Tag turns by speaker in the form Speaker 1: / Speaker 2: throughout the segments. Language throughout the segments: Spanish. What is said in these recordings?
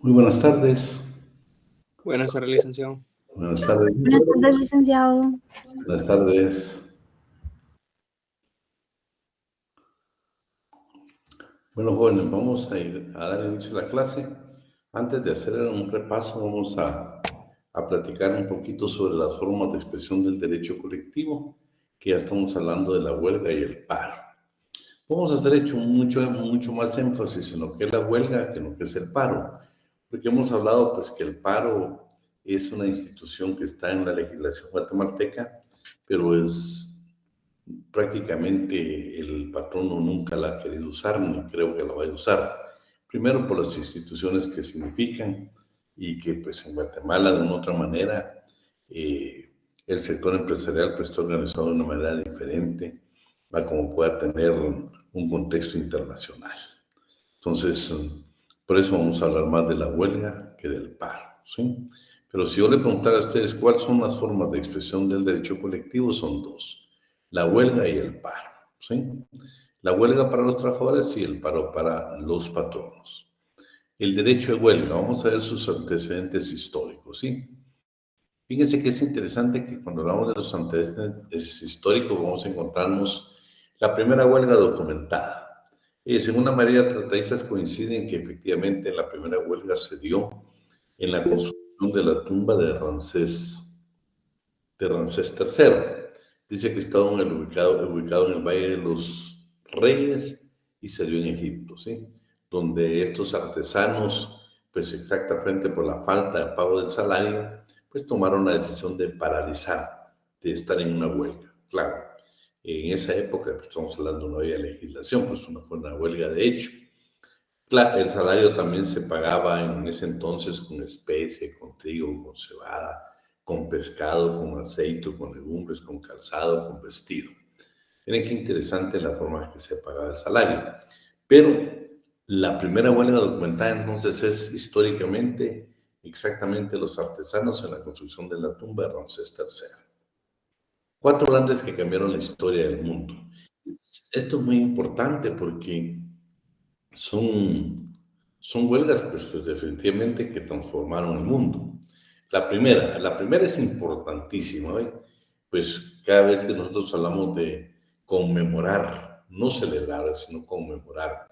Speaker 1: Muy buenas tardes.
Speaker 2: Buenas tardes, licenciado.
Speaker 1: Buenas tardes.
Speaker 3: Buenas tardes, licenciado.
Speaker 1: Buenas tardes. Bueno, jóvenes, vamos a dar inicio a la clase. Antes de hacer un repaso, vamos a platicar un poquito sobre las formas de expresión del derecho colectivo, que ya estamos hablando de la huelga y el paro. Vamos a hacer mucho más énfasis en lo que es la huelga que en lo que es el paro, porque hemos hablado pues que el paro es una institución que está en la legislación guatemalteca, pero prácticamente el patrono nunca la ha querido usar, ni creo que la vaya a usar. Primero por las instituciones que significan y que pues en Guatemala de una u otra manera el sector empresarial pues está organizado de una manera diferente a como pueda tener un contexto internacional. Entonces, por eso vamos a hablar más de la huelga que del paro, ¿sí? Pero si yo le preguntara a ustedes cuáles son las formas de expresión del derecho colectivo, son dos: la huelga y el paro, ¿sí? La huelga para los trabajadores y el paro para los patronos. El derecho de huelga, vamos a ver sus antecedentes históricos, ¿sí? Fíjense que es interesante que cuando hablamos de los antecedentes históricos vamos a encontrarnos la primera huelga documentada. Según la mayoría de tratadistas coinciden que efectivamente la primera huelga se dio en la construcción de la tumba de Ramsés III. Dice que estaba ubicado en el Valle de los Reyes y se dio en Egipto, ¿sí? Donde estos artesanos, pues exactamente por la falta de pago del salario, pues tomaron la decisión de paralizar, de estar en una huelga. Claro, en esa época, pues estamos hablando, no había legislación, pues fue una huelga de hecho. Claro, el salario también se pagaba en ese entonces con especie, con trigo, con cebada, con pescado, con aceite, con legumbres, con calzado, con vestido. Miren qué interesante la forma en que se pagaba el salario. Pero la primera huelga documentada entonces es históricamente exactamente los artesanos en la construcción de la tumba de Ramsés III. 4 grandes que cambiaron la historia del mundo. Esto es muy importante porque son huelgas pues, definitivamente que transformaron el mundo. La primera es importantísima, ¿eh? Pues cada vez que nosotros hablamos de conmemorar, no celebrar, sino conmemorar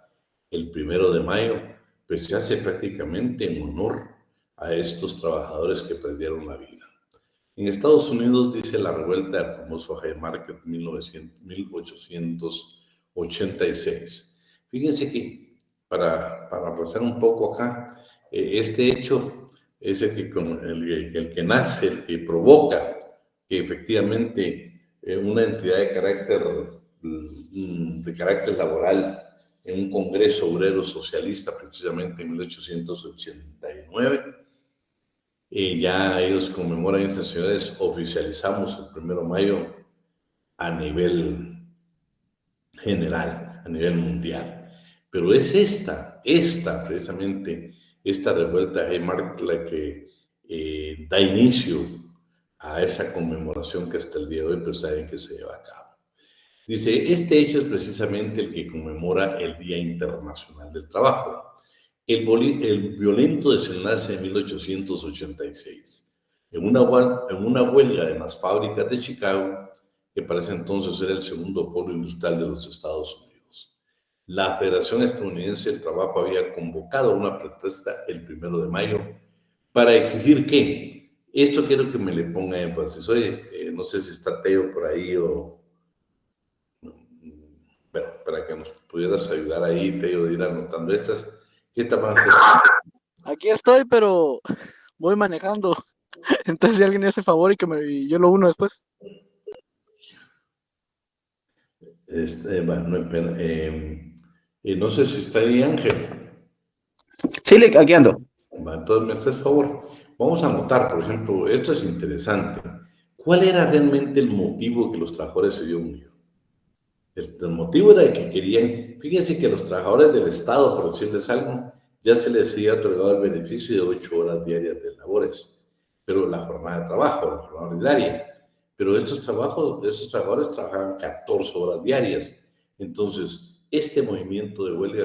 Speaker 1: el 1 de mayo, pues se hace prácticamente en honor a estos trabajadores que perdieron la vida. En Estados Unidos dice la revuelta del famoso Haymarket 1886. Fíjense que para pasar un poco acá, este hecho es el que nace, el que provoca que efectivamente una entidad de carácter laboral en un congreso obrero socialista, precisamente en 1889, ya ellos conmemoran esas ciudades, oficializamos el 1 de mayo a nivel general, a nivel mundial. Pero es precisamente, esta revuelta de Haymarket la que da inicio a esa conmemoración que hasta el día de hoy pues saben que se lleva a cabo. Dice, este hecho es precisamente el que conmemora el Día Internacional del Trabajo. El violento desenlace de 1886, en una huelga en las fábricas de Chicago, que para ese entonces era el segundo polo industrial de los Estados Unidos. La Federación Estadounidense del Trabajo había convocado una protesta el 1 de mayo para exigir que, esto quiero que me le ponga énfasis, oye, no sé si está Teo por ahí bueno, para que nos pudieras ayudar ahí, Teo, de ir anotando estas. ¿Qué está más?
Speaker 4: Aquí estoy, pero voy manejando. Entonces, si alguien me hace favor y yo lo uno después.
Speaker 1: Bueno, no sé si está ahí Ángel.
Speaker 5: Sí, aquí ando.
Speaker 1: Entonces, me haces favor. Vamos a anotar, por ejemplo, esto es interesante. ¿Cuál era realmente el motivo que los trabajadores se habían unido? El motivo era que querían, fíjense que los trabajadores del Estado, por decirles algo, ya se les había otorgado el beneficio de 8 horas diarias de labores, pero la jornada de trabajo, la jornada ordinaria. Pero estos trabajadores trabajaban 14 horas diarias. Entonces, este movimiento de huelga,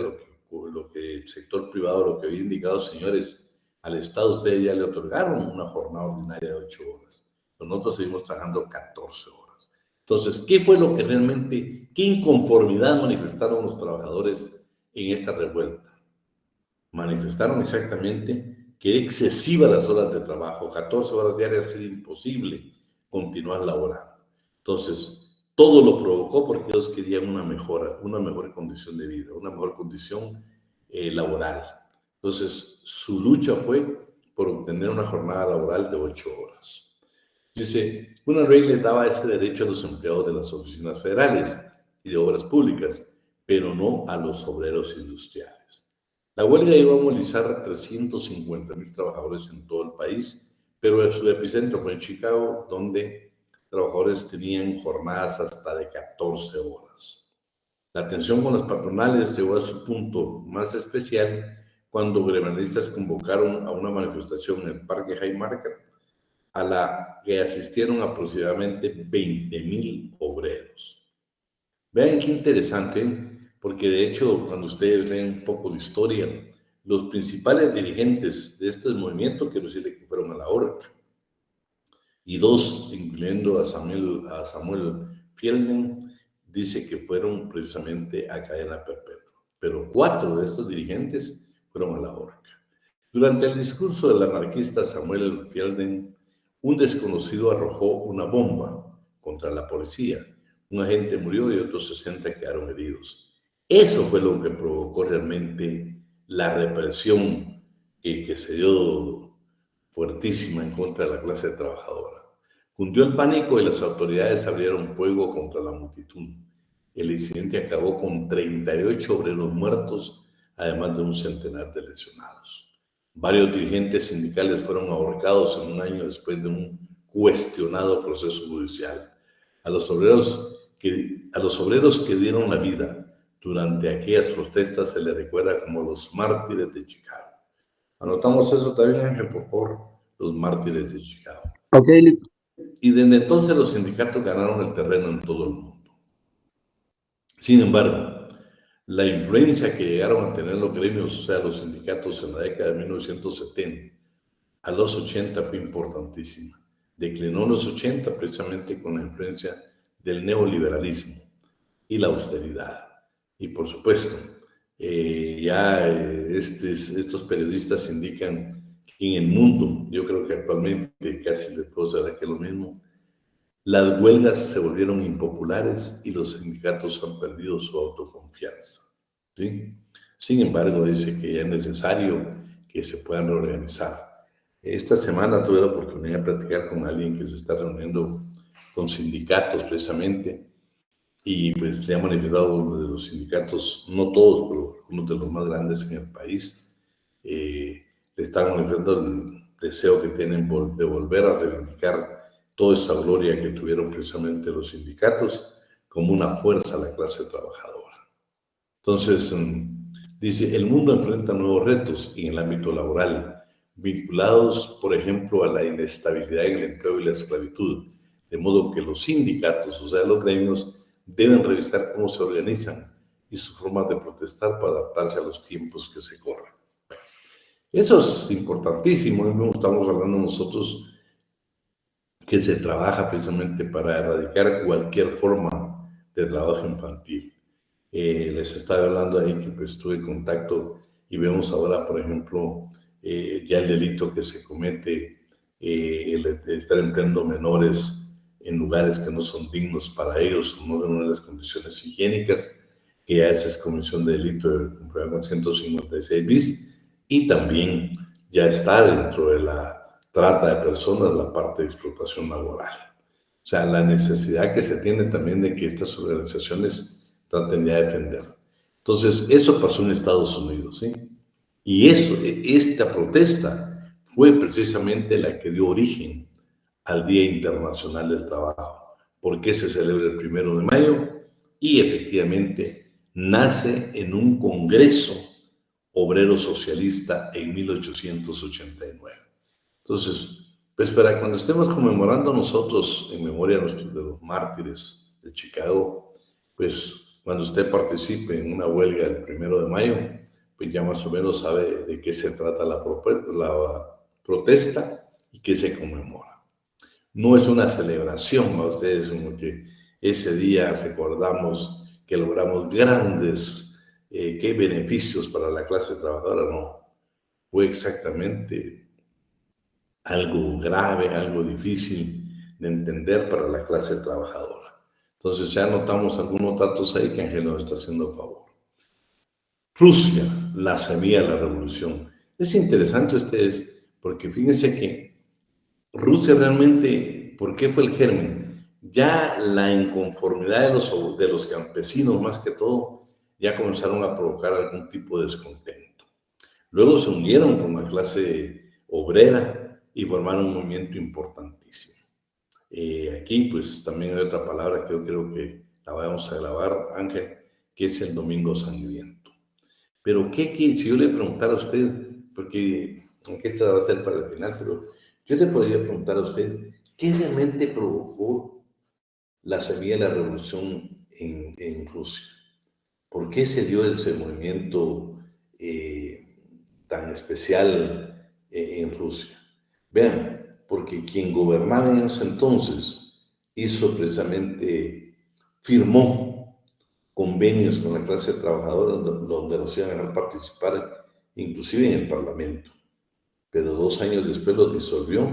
Speaker 1: lo que el sector privado, lo que había indicado, señores, Al Estado ustedes ya le otorgaron una jornada ordinaria de 8 horas. Pero nosotros seguimos trabajando 14 horas. Entonces, ¿qué fue lo que realmente, qué inconformidad manifestaron los trabajadores en esta revuelta? Manifestaron exactamente que excesivas las horas de trabajo, 14 horas diarias, sería imposible continuar laborando. Entonces, todo lo provocó porque ellos querían una mejor condición de vida, una mejor condición laboral. Entonces, su lucha fue por obtener una jornada laboral de 8 horas. Dice, una ley le daba ese derecho a los empleados de las oficinas federales y de obras públicas, pero no a los obreros industriales. La huelga iba a movilizar 350,000 trabajadores en todo el país, pero su epicentro fue en Chicago, donde trabajadores tenían jornadas hasta de 14 horas. La tensión con las patronales llegó a su punto más especial cuando gremialistas convocaron a una manifestación en el Parque Haymarket, a la que asistieron aproximadamente 20,000 obreros. Vean qué interesante, porque de hecho, cuando ustedes leen un poco de historia, los principales dirigentes de este movimiento, quiero decirle que fueron a la horca, y 2, incluyendo a Samuel Fielden, dice que fueron precisamente a cadena perpetua, pero 4 de estos dirigentes fueron a la horca. Durante el discurso del anarquista Samuel Fielden, un desconocido arrojó una bomba contra la policía. Un agente murió y otros 60 quedaron heridos. Eso fue lo que provocó realmente la represión que se dio fuertísima en contra de la clase trabajadora. Cundió el pánico y las autoridades abrieron fuego contra la multitud. El incidente acabó con 38 obreros muertos, además de un centenar de lesionados. Varios dirigentes sindicales fueron ahorcados en un año después de un cuestionado proceso judicial. A los obreros que dieron la vida durante aquellas protestas se les recuerda como los mártires de Chicago. Anotamos eso también, Ángel, por favor, los mártires de Chicago.
Speaker 5: Ok.
Speaker 1: Y desde entonces los sindicatos ganaron el terreno en todo el mundo. Sin embargo, la influencia que llegaron a tener los gremios, o sea, los sindicatos en la década de 1970 a los 80 fue importantísima. Declinó en los 80 precisamente con la influencia del neoliberalismo y la austeridad. Y por supuesto, estos periodistas indican que en el mundo, yo creo que actualmente casi les puedo decir que lo mismo, las huelgas se volvieron impopulares y los sindicatos han perdido su autoconfianza, ¿sí? Sin embargo, dice que ya es necesario que se puedan reorganizar. Esta semana tuve la oportunidad de platicar con alguien que se está reuniendo con sindicatos precisamente y pues le ha manifestado de los sindicatos, no todos, pero algunos de los más grandes en el país, le están manifestando el deseo que tienen de volver a reivindicar toda esa gloria que tuvieron precisamente los sindicatos como una fuerza a la clase trabajadora. Entonces, dice, el mundo enfrenta nuevos retos en el ámbito laboral, vinculados, por ejemplo, a la inestabilidad en el empleo y la esclavitud, de modo que los sindicatos, o sea, los gremios, deben revisar cómo se organizan y sus formas de protestar para adaptarse a los tiempos que se corren. Bueno, eso es importantísimo, estamos hablando nosotros que se trabaja precisamente para erradicar cualquier forma de trabajo infantil. Les estaba hablando ahí que pues tuve contacto y vemos ahora, por ejemplo, ya el delito que se comete, el de estar empleando menores en lugares que no son dignos para ellos, no en las condiciones higiénicas, que ya esa es comisión de delito de con 156 bis, y también ya está dentro de la trata de personas la parte de explotación laboral. O sea, la necesidad que se tiene también de que estas organizaciones traten de defender. Entonces, eso pasó en Estados Unidos, ¿sí? Y esta protesta fue precisamente la que dio origen al Día Internacional del Trabajo. ¿Por qué se celebra el 1 de mayo? Y efectivamente nace en un congreso obrero socialista en 1889. Entonces, pues para cuando estemos conmemorando nosotros en memoria de los mártires de Chicago, pues cuando usted participe en una huelga el 1 de mayo, pues ya más o menos sabe de qué se trata la protesta y qué se conmemora. No es una celebración a ustedes, como que ese día recordamos que logramos grandes ¿qué beneficios para la clase trabajadora? No, fue exactamente algo grave, algo difícil de entender para la clase trabajadora. Entonces ya notamos algunos datos ahí que Ángel nos está haciendo favor. Rusia, la semilla de la revolución. Es interesante ustedes, porque fíjense que Rusia realmente, ¿por qué fue el germen? Ya la inconformidad de los campesinos, más que todo, ya comenzaron a provocar algún tipo de descontento. Luego se unieron con la clase obrera y formaron un movimiento importantísimo. Aquí, pues, también hay otra palabra que yo creo que la vamos a grabar, Ángel, que es el Domingo Sangriento. Pero, si yo le preguntara a usted, porque aunque esta va a ser para el final, pero yo le podría preguntar a usted, ¿qué realmente provocó la semilla de la revolución en Rusia? ¿Por qué se dio ese movimiento tan especial en Rusia? Vean, porque quien gobernaba en ese entonces hizo precisamente, firmó convenios con la clase trabajadora donde los iban a participar inclusive en el Parlamento. Pero 2 años después lo disolvió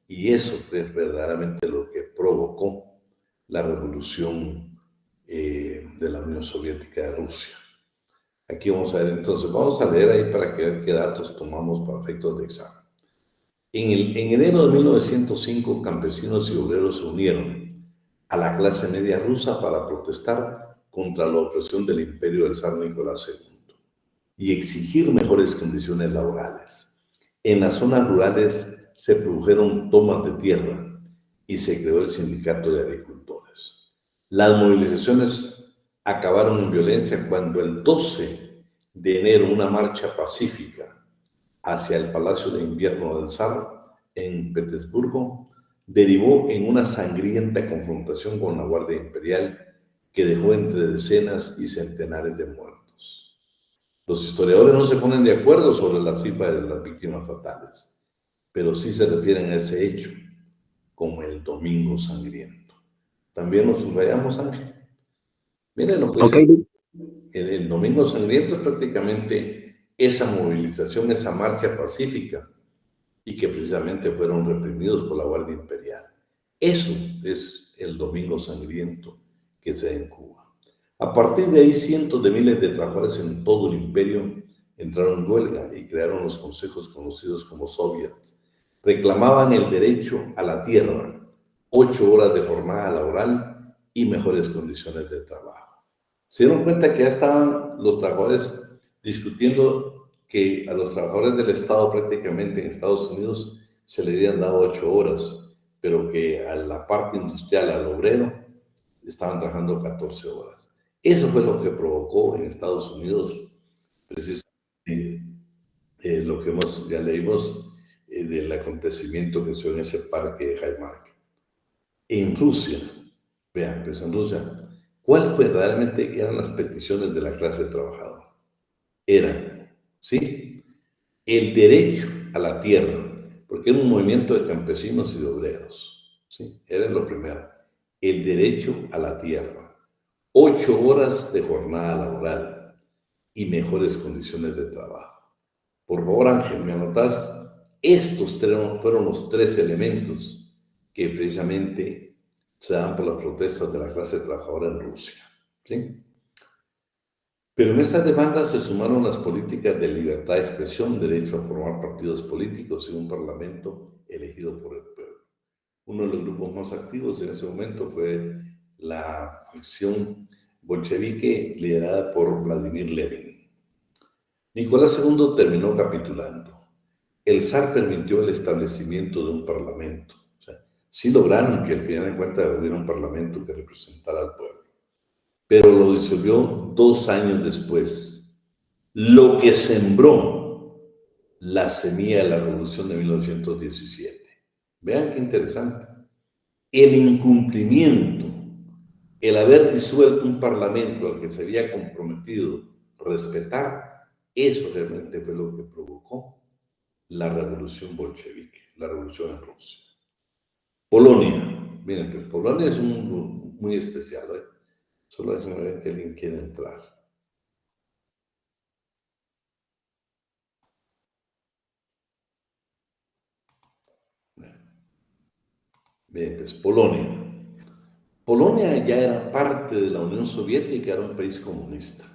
Speaker 1: y eso fue verdaderamente lo que provocó la revolución de la Unión Soviética de Rusia. Aquí vamos a ver entonces, vamos a leer ahí para que vean qué datos tomamos para efectos de examen. En enero de 1905, campesinos y obreros se unieron a la clase media rusa para protestar contra la opresión del imperio del zar Nicolás II y exigir mejores condiciones laborales. En las zonas rurales se produjeron tomas de tierra y se creó el sindicato de agricultores. Las movilizaciones acabaron en violencia cuando el 12 de enero una marcha pacífica hacia el Palacio de Invierno del Zar en Petersburgo derivó en una sangrienta confrontación con la Guardia Imperial que dejó entre decenas y centenares de muertos. Los historiadores no se ponen de acuerdo sobre la cifra de las víctimas fatales, pero sí se refieren a ese hecho como el Domingo Sangriento. También nos subrayamos, Ángel. Miren lo que
Speaker 5: Okay.
Speaker 1: el Domingo Sangriento es prácticamente esa movilización, esa marcha pacífica y que precisamente fueron reprimidos por la Guardia Imperial. Eso es el Domingo Sangriento que se da en Cuba. A partir de ahí, cientos de miles de trabajadores en todo el imperio entraron en huelga y crearon los consejos conocidos como soviets. Reclamaban el derecho a la tierra, 8 horas de jornada laboral y mejores condiciones de trabajo. Se dieron cuenta que ya estaban los trabajadores discutiendo que a los trabajadores del Estado prácticamente en Estados Unidos se le habían dado 8 horas, pero que a la parte industrial, al obrero, estaban trabajando 14 horas. Eso fue lo que provocó en Estados Unidos precisamente lo que ya leímos del acontecimiento que se dio en ese parque de Haymarket. En Rusia, vean, pues en Rusia, ¿cuáles verdaderamente eran las peticiones de la clase trabajadora? Eran, ¿sí?, el derecho a la tierra, porque era un movimiento de campesinos y de obreros, ¿sí? Era lo primero. El derecho a la tierra, 8 horas de jornada laboral y mejores condiciones de trabajo. Por favor, Ángel, ¿me anotás? Estos fueron los 3 elementos que precisamente se dan por las protestas de la clase trabajadora en Rusia, ¿sí? Pero en estas demandas se sumaron las políticas de libertad de expresión, derecho a formar partidos políticos y un parlamento elegido por el pueblo. Uno de los grupos más activos en ese momento fue la facción bolchevique liderada por Vladimir Lenin. Nicolás II terminó capitulando. El zar permitió el establecimiento de un parlamento. O sea, sí lograron que al final de cuentas hubiera un parlamento que representara al pueblo, pero lo disolvió 2 años después, lo que sembró la semilla de la revolución de 1917. Vean qué interesante. El incumplimiento, el haber disuelto un parlamento al que se había comprometido respetar, Eso realmente fue lo que provocó la revolución bolchevique, la revolución en Rusia. Polonia. Miren, pues Polonia es un muy especial, ¿eh? Solo déjenme ver que alguien quiere entrar. Bien, pues Polonia. Polonia ya era parte de la Unión Soviética, era un país comunista.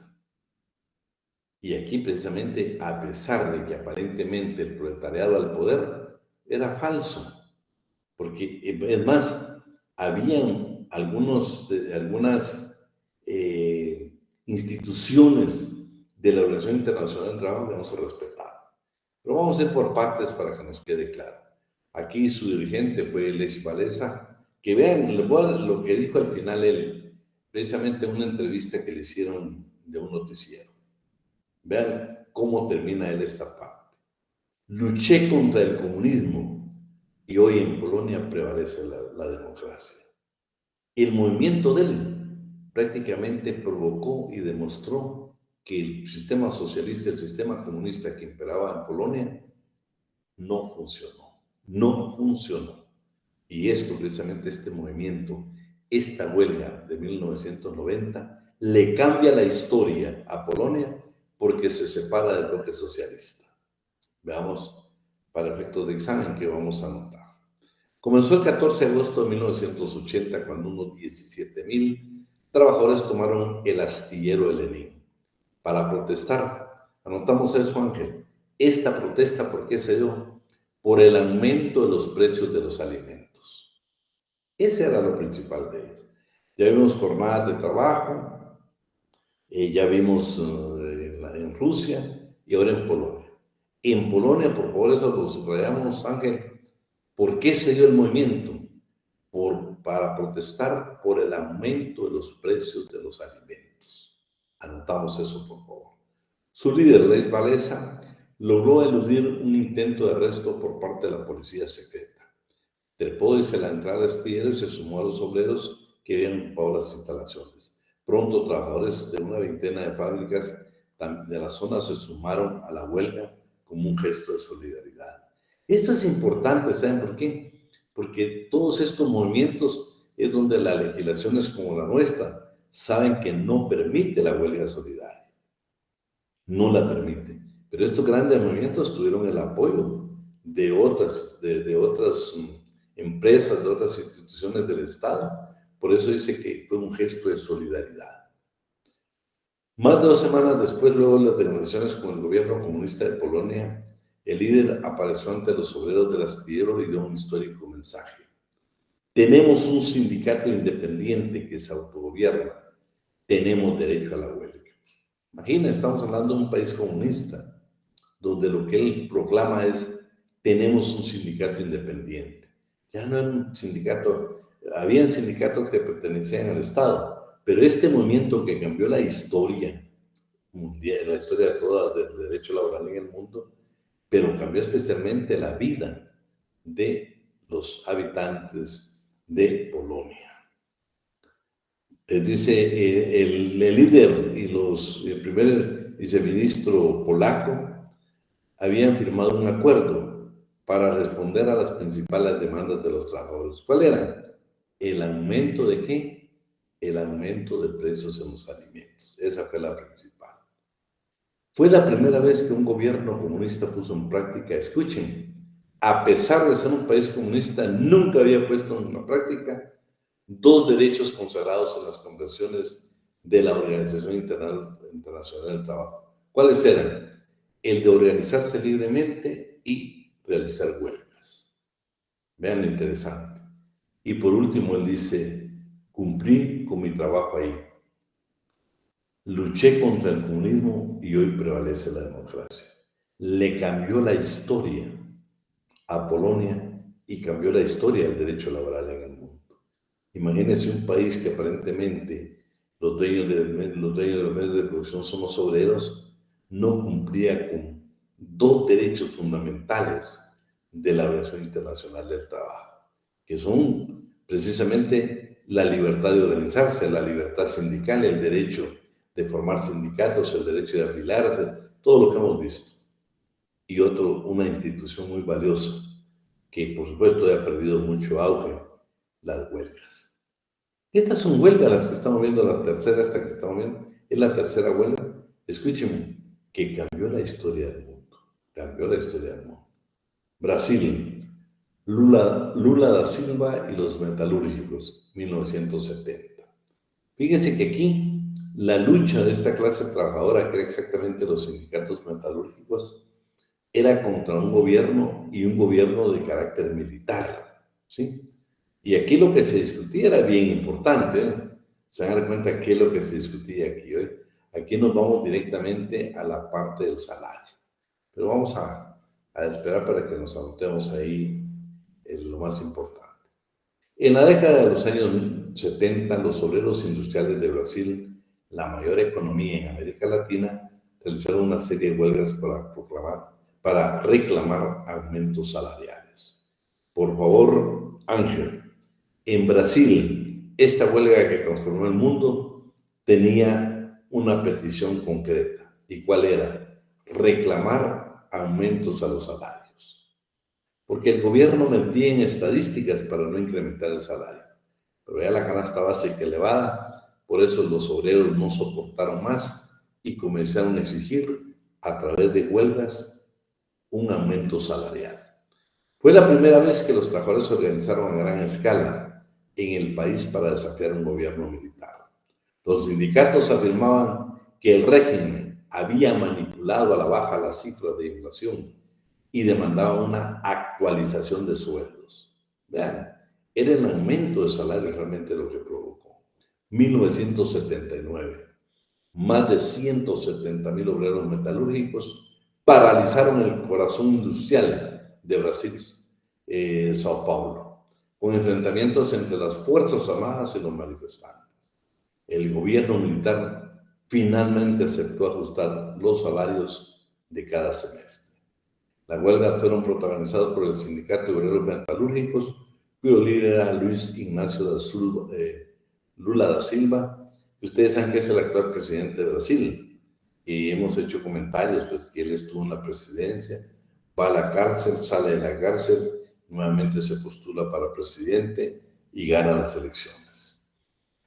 Speaker 1: Y aquí precisamente, a pesar de que aparentemente el proletariado al poder, era falso. Porque, es más, habían algunas instituciones de la Organización Internacional del Trabajo que no se respetaban. Pero vamos a ir por partes para que nos quede claro. Aquí su dirigente fue Lech Walesa, que vean lo que dijo al final él, precisamente en una entrevista que le hicieron de un noticiero. Vean cómo termina él esta parte. Luché contra el comunismo y hoy en Polonia prevalece la democracia. El movimiento de él prácticamente provocó y demostró que el sistema socialista, el sistema comunista que imperaba en Polonia, no funcionó. Y esto, precisamente este movimiento, esta huelga de 1990, le cambia la historia a Polonia porque se separa del bloque socialista. Veamos, para efectos de examen, que vamos a anotar. Comenzó el 14 de agosto de 1980, cuando unos 17,000 trabajadores tomaron el astillero de Lenin para protestar. Anotamos eso, Ángel. Esta protesta, ¿por qué se dio? Por el aumento de los precios de los alimentos. Ese era lo principal de ellos. Ya vimos jornadas de trabajo, ya vimos en Rusia y ahora en Polonia. En Polonia, por favor, eso lo subrayamos, Ángel. ¿Por qué se dio el movimiento? Para protestar por el aumento de los precios de los alimentos. Anotamos eso, por favor. Su líder, Lech Walesa, logró eludir un intento de arresto por parte de la policía secreta. Trepó desde la entrada del astillero y se sumó a los obreros que habían ocupado las instalaciones. Pronto, trabajadores de una veintena de fábricas de la zona se sumaron a la huelga como un gesto de solidaridad. Esto es importante, ¿saben por qué? Porque todos estos movimientos es donde las legislaciones como la nuestra saben que no permite la huelga solidaria. No la permite. Pero estos grandes movimientos tuvieron el apoyo de otras empresas, de otras instituciones del Estado. Por eso dice que fue un gesto de solidaridad. Más de 2 semanas después, luego de las negociaciones con el gobierno comunista de Polonia, el líder apareció ante los obreros del astillero y dio un histórico mensaje. Tenemos un sindicato independiente que se autogobierna. Tenemos derecho a la huelga. Imagínense, estamos hablando de un país comunista, donde lo que él proclama es, tenemos un sindicato independiente. Ya no era un sindicato, habían sindicatos que pertenecían al Estado, pero este movimiento que cambió la historia mundial, la historia de todo el derecho laboral en el mundo, pero cambió especialmente la vida de los habitantes de Polonia. Dice el líder y el primer viceministro polaco habían firmado un acuerdo para responder a las principales demandas de los trabajadores. ¿Cuál era? ¿El aumento de qué? El aumento de precios en los alimentos. Esa fue la principal. Fue la primera vez que un gobierno comunista puso en práctica, escuchen, a pesar de ser un país comunista, nunca había puesto en práctica 2 derechos consagrados en las convenciones de la Organización Internacional del Trabajo. ¿Cuáles eran? El de organizarse libremente y realizar huelgas. Vean lo interesante. Y por último, él dice, cumplí con mi trabajo ahí. Luché contra el comunismo y hoy prevalece la democracia. Le cambió la historia a Polonia y cambió la historia del derecho laboral en el mundo. Imagínense un país que aparentemente los dueños de los medios de producción son los obreros, no cumplía con 2 derechos fundamentales de la Organización Internacional del Trabajo, que son precisamente la libertad de organizarse, la libertad sindical, el derecho de formar sindicatos, el derecho de afiliarse, todo lo que hemos visto. Y otro, una institución muy valiosa, que por supuesto ha perdido mucho auge, las huelgas. Estas son huelgas las que estamos viendo, la tercera, esta que estamos viendo, es la tercera huelga. Escúchenme, que cambió la historia del mundo. Cambió la historia del mundo. Brasil, Lula da Silva y los metalúrgicos, 1970. Fíjense que aquí la lucha de esta clase trabajadora, que era exactamente los sindicatos metalúrgicos, era contra un gobierno y un gobierno de carácter militar, ¿sí? Y aquí lo que se discutía era bien importante, ¿eh? Se dan cuenta qué es lo que se discutía aquí hoy. Aquí nos vamos directamente a la parte del salario. Pero vamos a esperar para que nos anotemos ahí lo más importante. En la década de los años 70, los obreros industriales de Brasil, la mayor economía en América Latina, realizaron una serie de huelgas para reclamar aumentos salariales. Por favor, Ángel, en Brasil, esta huelga que transformó el mundo tenía una petición concreta. ¿Y cuál era? Reclamar aumentos a los salarios. Porque el gobierno mentía en estadísticas para no incrementar el salario. Pero ya la canasta básica elevada, por eso los obreros no soportaron más y comenzaron a exigir a través de huelgas un aumento salarial. Fue la primera vez que los trabajadores se organizaron a gran escala en el país para desafiar un gobierno militar. Los sindicatos afirmaban que el régimen había manipulado a la baja las cifras de inflación y demandaban una actualización de sueldos. Vean, era el aumento de salario realmente lo que provocó. 1979, más de 170,000 obreros metalúrgicos paralizaron el corazón industrial de Brasil, Sao Paulo, con enfrentamientos entre las Fuerzas Armadas y los manifestantes. El gobierno militar finalmente aceptó ajustar los salarios de cada semestre. Las huelgas fueron protagonizadas por el Sindicato de Obreros Metalúrgicos, cuyo líder era Luis Ignacio Lula da Silva. Ustedes saben que es el actual presidente de Brasil, y hemos hecho comentarios, pues, que él estuvo en la presidencia, va a la cárcel, sale de la cárcel, nuevamente se postula para presidente y gana las elecciones.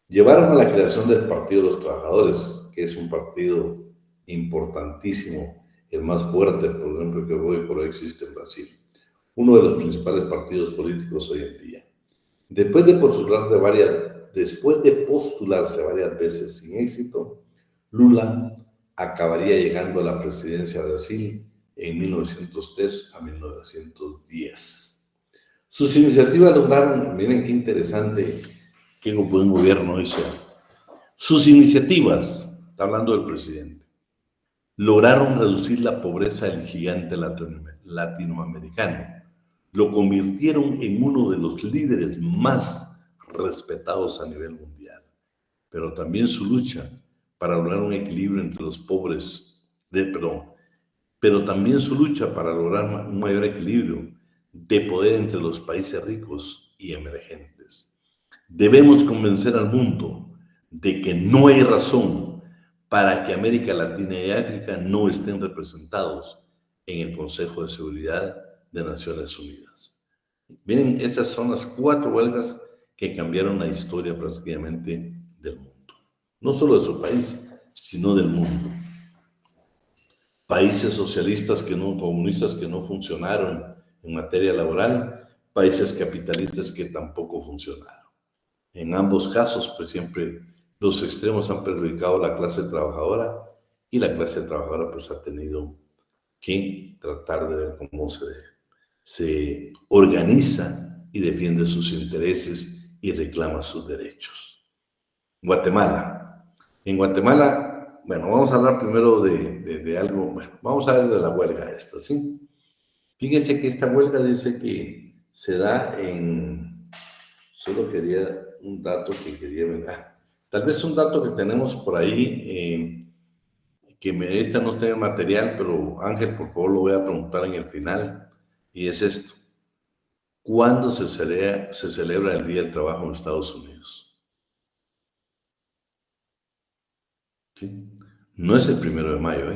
Speaker 1: Llevaron a la creación del Partido de los Trabajadores, que es un partido importantísimo, el más fuerte, por ejemplo, que hoy por hoy existe en Brasil, uno de los principales partidos políticos hoy en día. Después de postularse varias veces sin éxito, Lula acabaría llegando a la presidencia de Brasil en 1903 a 1910. Sus iniciativas lograron, miren qué interesante, qué buen gobierno hizo. Sus iniciativas, está hablando del presidente, lograron reducir la pobreza del gigante latinoamericano. Lo convirtieron en uno de los líderes más respetados a nivel mundial. Pero también su lucha para lograr un equilibrio entre los pobres, pero también su lucha para lograr un mayor equilibrio de poder entre los países ricos y emergentes. Debemos convencer al mundo de que no hay razón para que América Latina y África no estén representados en el Consejo de Seguridad de Naciones Unidas. Miren, esas son las 4 huelgas que cambiaron la historia prácticamente del mundo. No solo de su país, sino del mundo. Países socialistas comunistas que no funcionaron en materia laboral, países capitalistas que tampoco funcionaron. En ambos casos, pues siempre los extremos han perjudicado a la clase trabajadora y la clase trabajadora pues ha tenido que tratar de ver cómo se organiza y defiende sus intereses y reclama sus derechos. Guatemala. En Guatemala, bueno, vamos a hablar primero de algo, bueno, vamos a ver de la huelga esta, ¿sí? Fíjense que esta huelga dice que se da solo quería un dato que quería ver, tal vez un dato que tenemos por ahí, esta no está en el material, pero Ángel, por favor, lo voy a preguntar en el final, y es esto. ¿Cuándo se celebra el Día del Trabajo en Estados Unidos? ¿Sí? No es el 1 de mayo,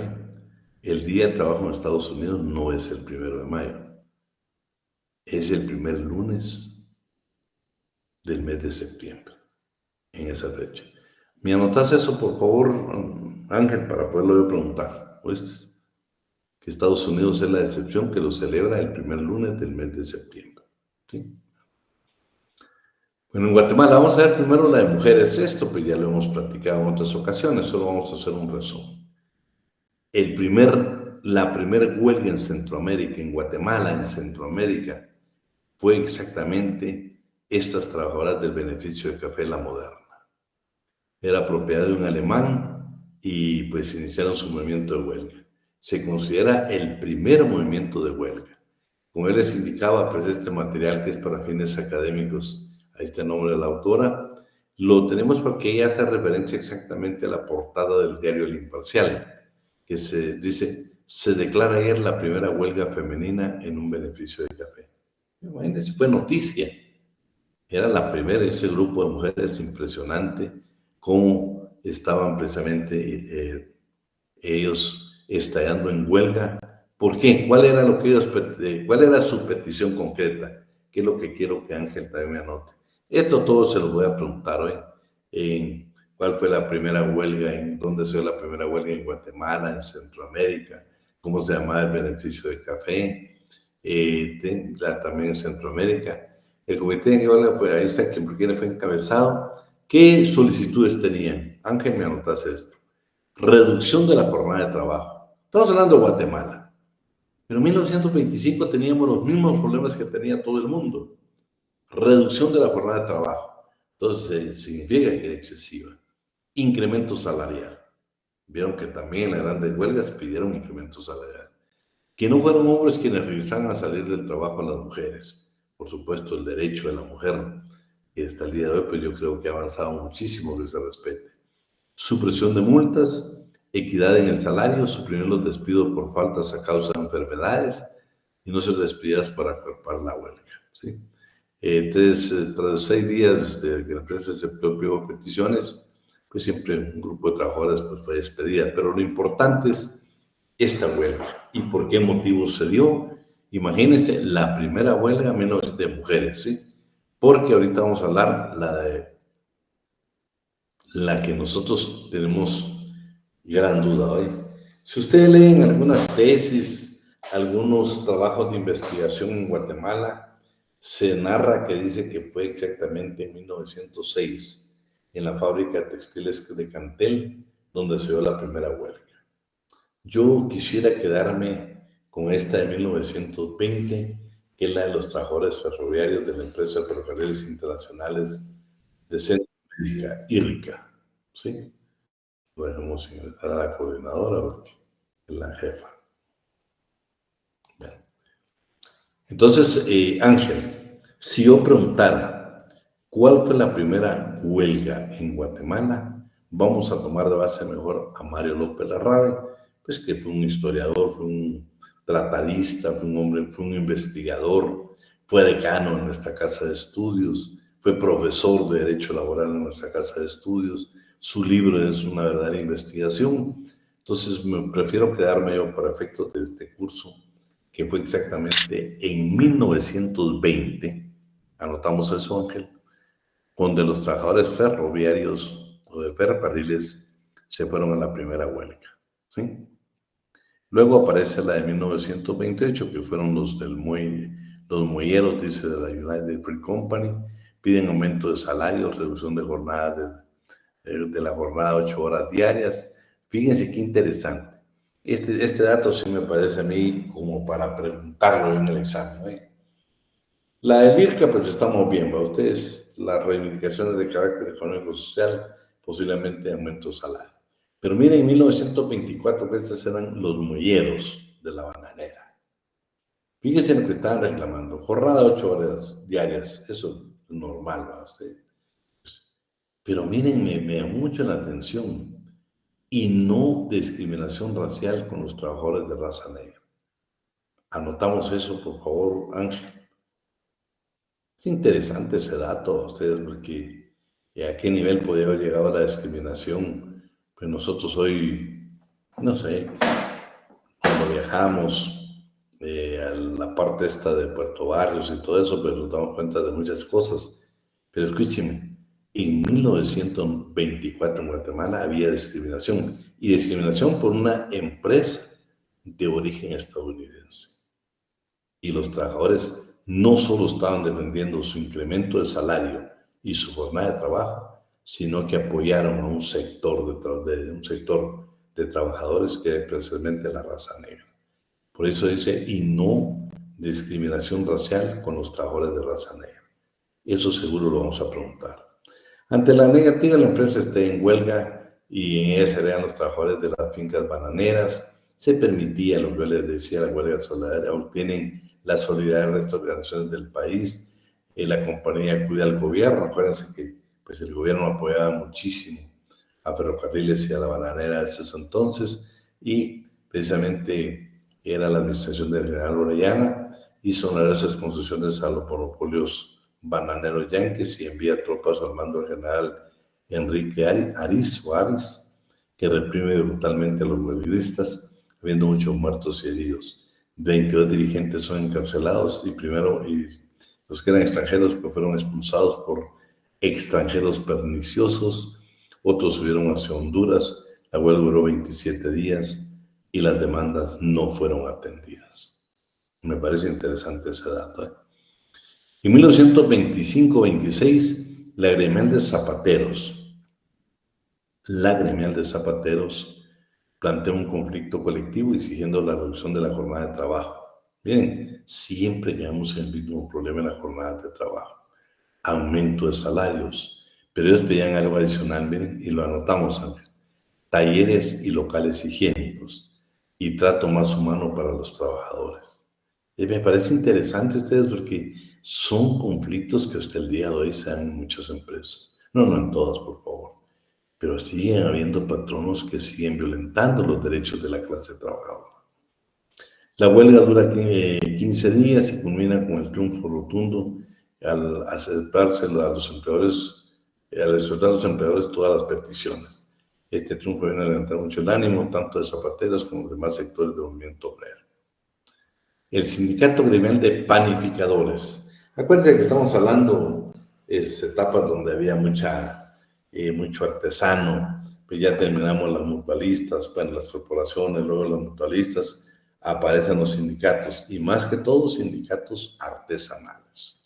Speaker 1: el Día del Trabajo en Estados Unidos no es el 1 de mayo, es el primer lunes del mes de septiembre, en esa fecha. ¿Me anotas eso, por favor, Ángel, para poderlo yo preguntar? ¿Oíste? Que Estados Unidos es la excepción que lo celebra el primer lunes del mes de septiembre. ¿Sí? Bueno, en Guatemala vamos a ver primero la de mujeres. Esto pues ya lo hemos platicado en otras ocasiones, solo vamos a hacer un resumen. La primera huelga en Centroamérica, en Guatemala, en Centroamérica, fue exactamente estas trabajadoras del beneficio de café La Moderna. Era propiedad de un alemán y pues iniciaron su movimiento de huelga. Se considera el primer movimiento de huelga. Como él les indicaba, pues este material que es para fines académicos, ahí está el nombre de la autora, lo tenemos porque ella hace referencia exactamente a la portada del diario El Imparcial, que se dice, se declara ayer la primera huelga femenina en un beneficio de café. Imagínense, fue noticia. Era la primera, ese grupo de mujeres impresionante, cómo estaban precisamente ellos estallando en huelga. ¿Por qué? ¿Cuál era su petición concreta? ¿Qué es lo que quiero que Ángel también me anote? Esto todo se lo voy a preguntar hoy. ¿Cuál fue la primera huelga? ¿Dónde se dio la primera huelga? En Guatemala, en Centroamérica. ¿Cómo se llamaba el beneficio de café? También en Centroamérica. El comité de huelga fue, ahí está, quien fue encabezado. ¿Qué solicitudes tenían? Ángel, me anotas esto. Reducción de la jornada de trabajo. Estamos hablando de Guatemala. Pero en 1925 teníamos los mismos problemas que tenía todo el mundo. Reducción de la jornada de trabajo. Entonces, significa que era excesiva. Incremento salarial. Vieron que también en las grandes huelgas pidieron incremento salarial. Que no fueron hombres quienes realizaban a salir del trabajo a las mujeres. Por supuesto, el derecho de la mujer, que hasta el día de hoy, pues yo creo que ha avanzado muchísimo que se respete. Supresión de multas, equidad en el salario, suprimir los despidos por faltas a causa de enfermedades y no ser despedidas para acuerpar la huelga. ¿Sí? Entonces, tras 6 días de que la empresa aceptó peticiones, pues siempre un grupo de trabajadores pues, fue despedida. Pero lo importante es esta huelga y por qué motivo se dio. Imagínense la primera huelga menos de mujeres, ¿sí? Porque ahorita vamos a hablar la que nosotros tenemos gran duda hoy. Si ustedes leen algunas tesis, algunos trabajos de investigación en Guatemala, se narra que dice que fue exactamente en 1906, en la fábrica de textiles de Cantel, donde se dio la primera huelga. Yo quisiera quedarme con esta de 1920, que es la de los trabajadores ferroviarios de la empresa de ferrocarriles internacionales de Centroamérica, IRCA, ¿sí? Lo dejamos ingresar a la coordinadora porque es la jefa. Bien. Entonces, Ángel, si yo preguntara cuál fue la primera huelga en Guatemala, vamos a tomar de base mejor a Mario López Larrabe, pues que fue un historiador, fue un tratadista, fue un hombre, fue un investigador, fue decano en nuestra casa de estudios, fue profesor de Derecho Laboral en nuestra casa de estudios. Su libro es una verdadera investigación. Entonces, me prefiero quedarme yo para efectos de este curso, que fue exactamente en 1920, anotamos eso, Ángel, donde los trabajadores ferroviarios o de ferrocarriles se fueron a la primera huelga, ¿sí? Luego aparece la de 1928, que fueron los muelleros, dice, de la United Fruit Company, piden aumento de salarios, reducción de jornada de la jornada 8 horas diarias. Fíjense qué interesante. Este dato sí me parece a mí como para preguntarlo en el examen, ¿eh? La de IRCA, pues estamos bien, ¿va? Ustedes, las reivindicaciones de carácter económico y social, posiblemente aumento de salario. Pero miren, en 1924, que estos eran los muelleros de la bananera. Fíjense lo que estaban reclamando. Jornada 8 horas diarias, eso es normal, ¿va? Ustedes. Pero miren, me da mucho la atención. Y no discriminación racial con los trabajadores de raza negra. Anotamos eso, por favor, Ángel. Es interesante ese dato a ustedes, porque a qué nivel podría haber llegado la discriminación. Pues nosotros hoy, no sé, viajamos a la parte esta de Puerto Barrios y todo eso, pero nos damos cuenta de muchas cosas. Pero escúcheme, en 1924 en Guatemala había discriminación, y discriminación por una empresa de origen estadounidense. Y los trabajadores no solo estaban defendiendo su incremento de salario y su jornada de trabajo, sino que apoyaron a un sector de trabajadores que es precisamente la raza negra. Por eso dice, y no discriminación racial con los trabajadores de raza negra. Eso seguro lo vamos a preguntar. Ante la negativa, la empresa está en huelga y en ella serían los trabajadores de las fincas bananeras. Se permitía, lo que yo les decía, la huelga solidaria, obtienen la solidaridad del resto de organizaciones del país. La compañía acude al gobierno. Acuérdense que pues, el gobierno apoyaba muchísimo a Ferrocarriles y a la bananera de esos entonces, y precisamente era la administración del general Orellana, hizo numerosas concesiones a los monopolios bananeros yanquis y envía tropas al mando del general Enrique Ariz, que reprime brutalmente a los huelguistas, habiendo muchos muertos y heridos. 22 dirigentes son encarcelados y los que eran extranjeros pues, fueron expulsados por extranjeros perniciosos. Otros subieron hacia Honduras. La huelga duró 27 días y las demandas no fueron atendidas. Me parece interesante ese dato, ¿eh? En 1925-26, la gremial de zapateros planteó un conflicto colectivo exigiendo la reducción de la jornada de trabajo. Miren, siempre llegamos al mismo problema en la jornada de trabajo. Aumento de salarios, pero ellos pedían algo adicional, miren, y lo anotamos, Ángel. Talleres y locales higiénicos y trato más humano para los trabajadores. Me parece interesante ustedes porque son conflictos que hasta el día de hoy se dan en muchas empresas. No en todas, por favor. Pero siguen habiendo patronos que siguen violentando los derechos de la clase trabajadora. La huelga dura 15 días y culmina con el triunfo rotundo al aceptarse a los empleadores, todas las peticiones. Este triunfo viene a levantar mucho el ánimo, tanto de zapateros como de demás sectores del movimiento obrero. El sindicato gremial de panificadores. Acuérdense que estamos hablando de etapas donde había mucho artesano, pues ya terminamos las mutualistas, bueno, las corporaciones, luego las mutualistas, aparecen los sindicatos, y más que todo sindicatos artesanales.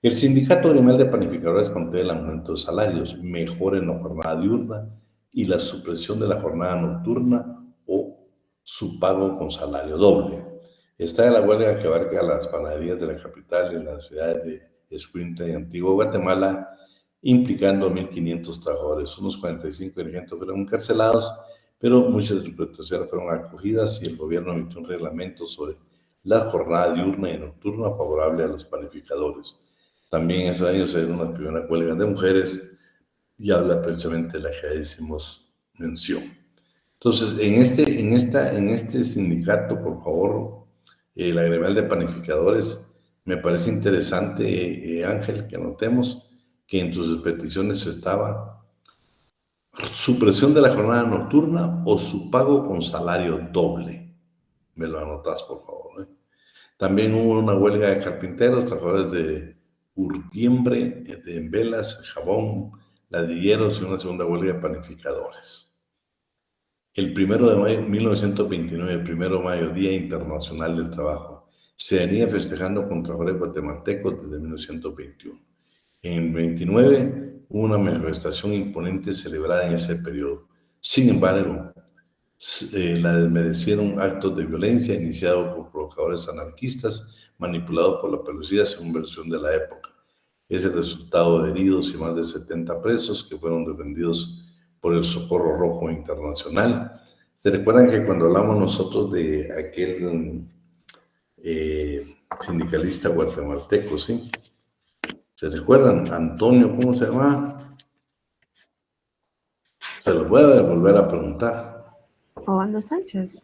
Speaker 1: El sindicato gremial de panificadores plantea el aumento de salarios, mejora en la jornada diurna y la supresión de la jornada nocturna o su pago con salario doble. Está en la huelga que abarca las panaderías de la capital y en las ciudades de Escuintla y Antigua Guatemala, implicando a 1.500 trabajadores. Unos 45 dirigentes fueron encarcelados, pero muchas de sus protestaciones fueron acogidas y el gobierno emitió un reglamento sobre la jornada diurna y nocturna favorable a los panificadores. También en ese año se dieron las primeras huelgas de mujeres y habla precisamente de la que hicimos mención. Entonces, en este sindicato, por favor, la gremial de panificadores, me parece interesante, Ángel, que anotemos que entre sus peticiones estaba supresión de la jornada nocturna o su pago con salario doble. Me lo anotas, por favor, ¿eh? También hubo una huelga de carpinteros, trabajadores de urtiembre, de velas, jabón, ladrilleros y una segunda huelga de panificadores. El 1 de mayo de 1929, el 1 de mayo, Día Internacional del Trabajo, se venía festejando con trabajadores guatemaltecos desde 1921. En 29 hubo una manifestación imponente celebrada en ese periodo. Sin embargo, la desmerecieron actos de violencia iniciados por provocadores anarquistas manipulados por la policía según versión de la época. Es el resultado de heridos y más de 70 presos que fueron defendidos por el Socorro Rojo Internacional. ¿Se recuerdan que cuando hablamos nosotros de aquel sindicalista guatemalteco, sí? ¿Se recuerdan? Antonio, ¿cómo se llama? Se lo voy a volver a preguntar.
Speaker 3: Obando Sánchez.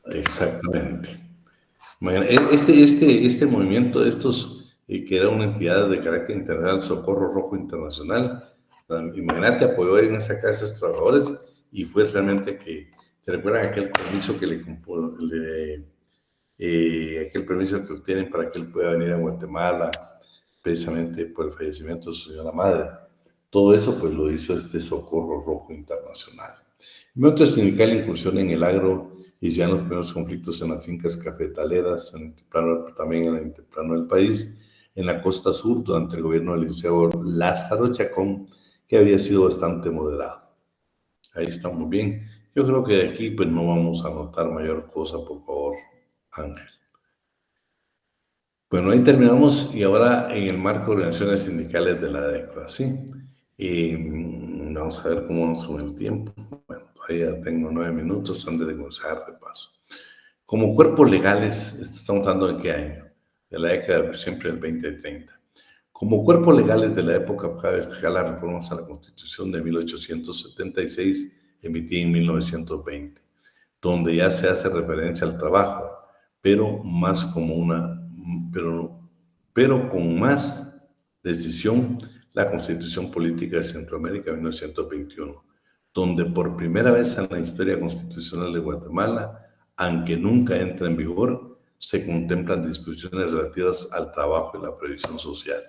Speaker 1: Exactamente. Este movimiento de estos, que era una entidad de carácter internacional, Socorro Rojo Internacional, imagínate, apoyó en esa casa a esos trabajadores y fue realmente que ¿Se recuerdan aquel permiso que aquel permiso que obtienen para que él pueda venir a Guatemala, precisamente por el fallecimiento de su señora madre? Todo eso pues lo hizo este Socorro Rojo Internacional. El movimiento sindical incursión en el agro y ya los primeros conflictos en las fincas cafetaleras, también en el altiplano del país, en la costa sur, durante el gobierno del licenciado Lázaro Chacón, que había sido bastante moderado. Ahí estamos bien. Yo creo que de aquí pues no vamos a notar mayor cosa, por favor, Ángel. Bueno, ahí terminamos y ahora en el marco de organizaciones sindicales de la década, ¿sí? Vamos a ver cómo vamos con el tiempo. Bueno, todavía tengo 9 minutos antes de comenzar el repaso. Como cuerpos legales, estamos hablando de qué año, de la década siempre del 2030. Como cuerpos legales de la época, cabe destacar las reformas a la Constitución de 1876, emitida en 1920, donde ya se hace referencia al trabajo, pero más como pero con más decisión, la Constitución Política de Centroamérica de 1921, donde por primera vez en la historia constitucional de Guatemala, aunque nunca entra en vigor, se contemplan disposiciones relativas al trabajo y la previsión social.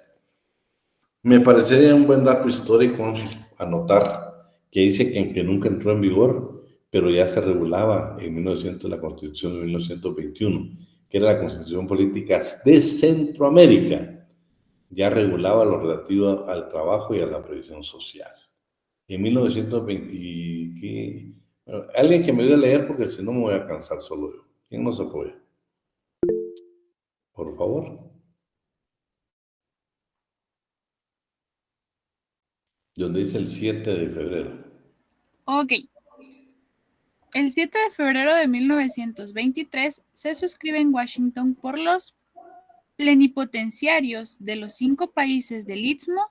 Speaker 1: Me parecería un buen dato histórico anotar que dice que aunque nunca entró en vigor, pero ya se regulaba en 1900 la Constitución de 1921, que era la Constitución Política de Centroamérica, ya regulaba lo relativo al trabajo y a la previsión social. En 1920, alguien que me ayude a leer porque si no me voy a cansar solo yo. ¿Quién nos apoya? Por favor. Donde dice el 7 de febrero.
Speaker 6: Ok. El 7 de febrero de 1923 se suscribe en Washington por los plenipotenciarios de los 5 países del Istmo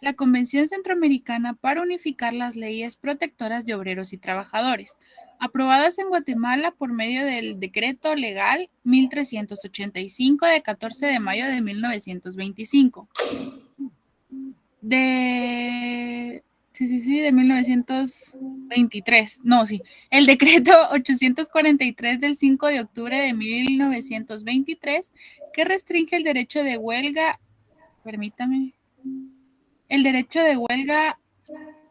Speaker 6: la Convención Centroamericana para unificar las leyes protectoras de obreros y trabajadores, aprobadas en Guatemala por medio del Decreto Legal 1385 de 14 de mayo de 1925. De 1923. No, sí. El decreto 843 del 5 de octubre de 1923, que restringe el derecho de huelga, el derecho de huelga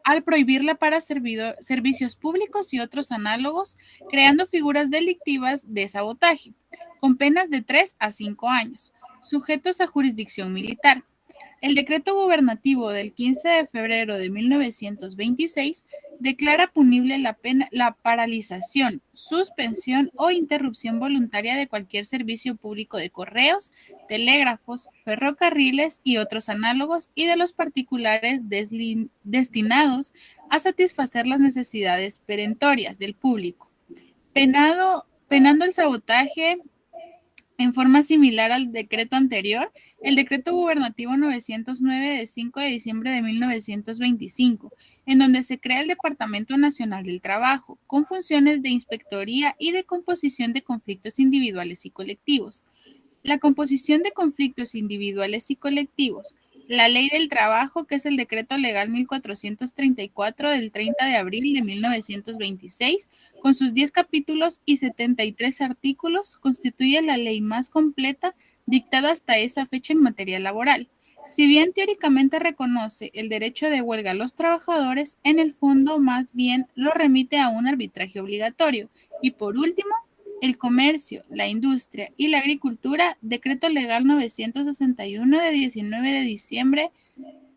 Speaker 6: al prohibirla para servicios públicos y otros análogos, creando figuras delictivas de sabotaje, con penas de 3 a 5 años, sujetos a jurisdicción militar. El decreto gubernativo del 15 de febrero de 1926 declara punible la paralización, suspensión o interrupción voluntaria de cualquier servicio público de correos, telégrafos, ferrocarriles y otros análogos y de los particulares destinados a satisfacer las necesidades perentorias del público. Penando el sabotaje. En forma similar al decreto anterior, el decreto gubernativo 909 de 5 de diciembre de 1925, en donde se crea el Departamento Nacional del Trabajo, con funciones de inspectoría y de composición de conflictos individuales y colectivos. La composición de conflictos individuales y colectivos, la Ley del Trabajo, que es el Decreto Legal 1434 del 30 de abril de 1926, con sus 10 capítulos y 73 artículos, constituye la ley más completa dictada hasta esa fecha en materia laboral. Si bien teóricamente reconoce el derecho de huelga a los trabajadores, en el fondo más bien lo remite a un arbitraje obligatorio. Y por último, el comercio, la industria y la agricultura, Decreto Legal 961 de 19 de diciembre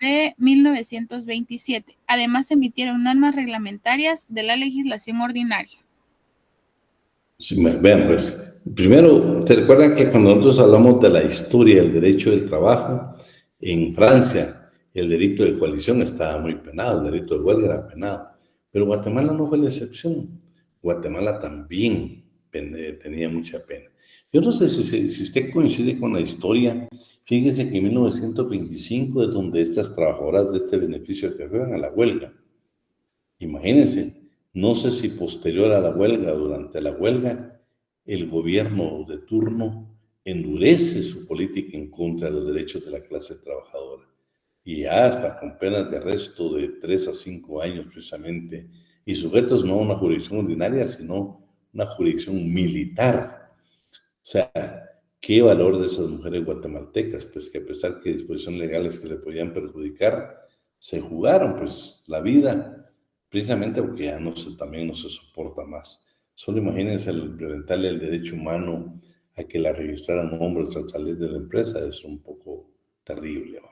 Speaker 6: de 1927. Además, emitieron normas reglamentarias de la legislación ordinaria.
Speaker 1: Sí, vean, pues, primero, ¿se recuerdan que cuando nosotros hablamos de la historia del derecho del trabajo, en Francia el delito de coalición estaba muy penado, el delito de huelga era penado, pero Guatemala no fue la excepción. Guatemala también tenía mucha pena. Yo no sé si usted coincide con la historia. Fíjese que en 1925 es donde estas trabajadoras de este beneficio que fueron a la huelga. Imagínense, no sé si posterior a la huelga, durante la huelga, el gobierno de turno endurece su política en contra de los derechos de la clase trabajadora. Y hasta con penas de arresto de 3 a 5 años precisamente y sujetos no a una jurisdicción ordinaria, sino una jurisdicción militar. O sea, ¿qué valor de esas mujeres guatemaltecas? Pues que a pesar que disposiciones legales que le podían perjudicar, se jugaron pues la vida, precisamente porque ya también no se soporta más. Solo imagínense el preventarle el derecho humano a que la registraran hombres tras salir de la empresa, es un poco terrible, ¿no?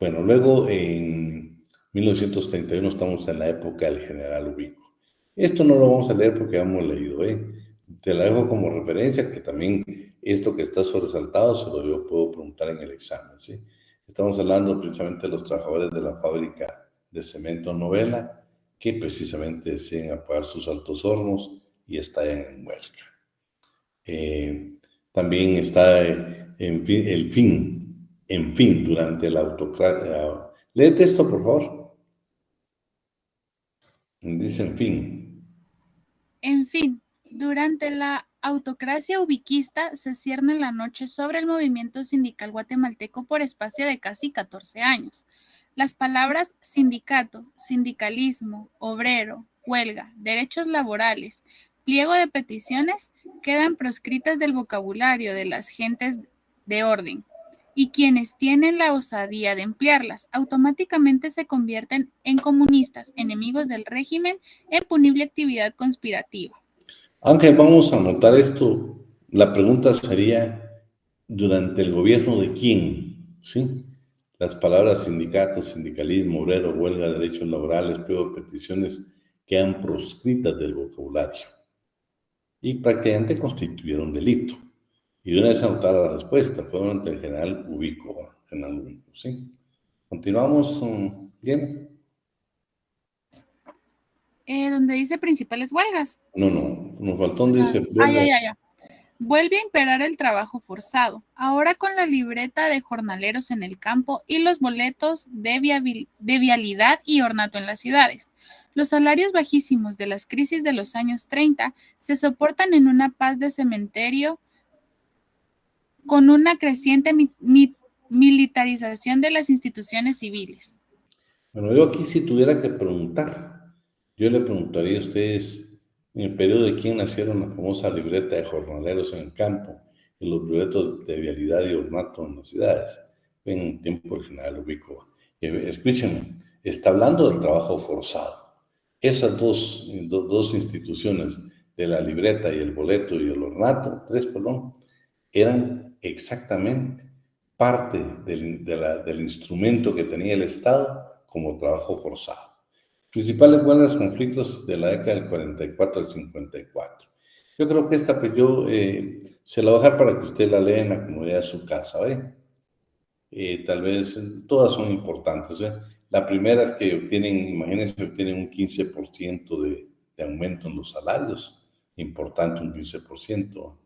Speaker 1: Bueno, luego en 1931 estamos en la época del general Ubico. Esto no lo vamos a leer porque ya hemos leído, Te la dejo como referencia, que también esto que está sobresaltado se lo yo puedo preguntar en el examen, ¿sí? Estamos hablando precisamente de los trabajadores de la fábrica de cemento Novela, que precisamente deciden apagar sus altos hornos y estallan en huelga. También está en fin, durante la autocracia. Léete esto, por favor. Dice en fin.
Speaker 6: En fin, durante la autocracia ubiquista se cierne la noche sobre el movimiento sindical guatemalteco por espacio de casi 14 años. Las palabras sindicato, sindicalismo, obrero, huelga, derechos laborales, pliego de peticiones quedan proscritas del vocabulario de las gentes de orden, y quienes tienen la osadía de emplearlas automáticamente se convierten en comunistas, enemigos del régimen, en punible actividad conspirativa.
Speaker 1: Aunque vamos a anotar esto, la pregunta sería, ¿durante el gobierno de quién? ¿Sí? Las palabras sindicato, sindicalismo, obrero, huelga, derechos laborales, pliego de peticiones quedan proscritas del vocabulario y prácticamente constituyeron delito. Y de una vez anotar la respuesta, fue durante el general Ubico, ¿sí? Continuamos, bien.
Speaker 6: Donde dice principales huelgas.
Speaker 1: No, nos faltó donde dice...
Speaker 6: Ya. Vuelve a imperar el trabajo forzado, ahora con la libreta de jornaleros en el campo y los boletos de vialidad y ornato en las ciudades. Los salarios bajísimos de las crisis de los años 30 se soportan en una paz de cementerio con una creciente militarización de las instituciones civiles.
Speaker 1: Bueno, yo aquí si tuviera que preguntar, yo le preguntaría a ustedes, en el periodo de quién nacieron la famosa libreta de jornaleros en el campo y los boletos de vialidad y ornato en las ciudades, en un tiempo del general Ubico. Escúchenme, está hablando del trabajo forzado. Esas dos instituciones, de la libreta y el boleto y el ornato, eran exactamente parte del instrumento que tenía el Estado como trabajo forzado. Principales huelgas, conflictos de la década del 44 al 54. Yo creo que esta, pues yo se la voy a dejar para que usted la lea en la comodidad de su casa, tal vez todas son importantes, La primera es que imagínense, obtienen un 15% de aumento en los salarios, importante un 15%.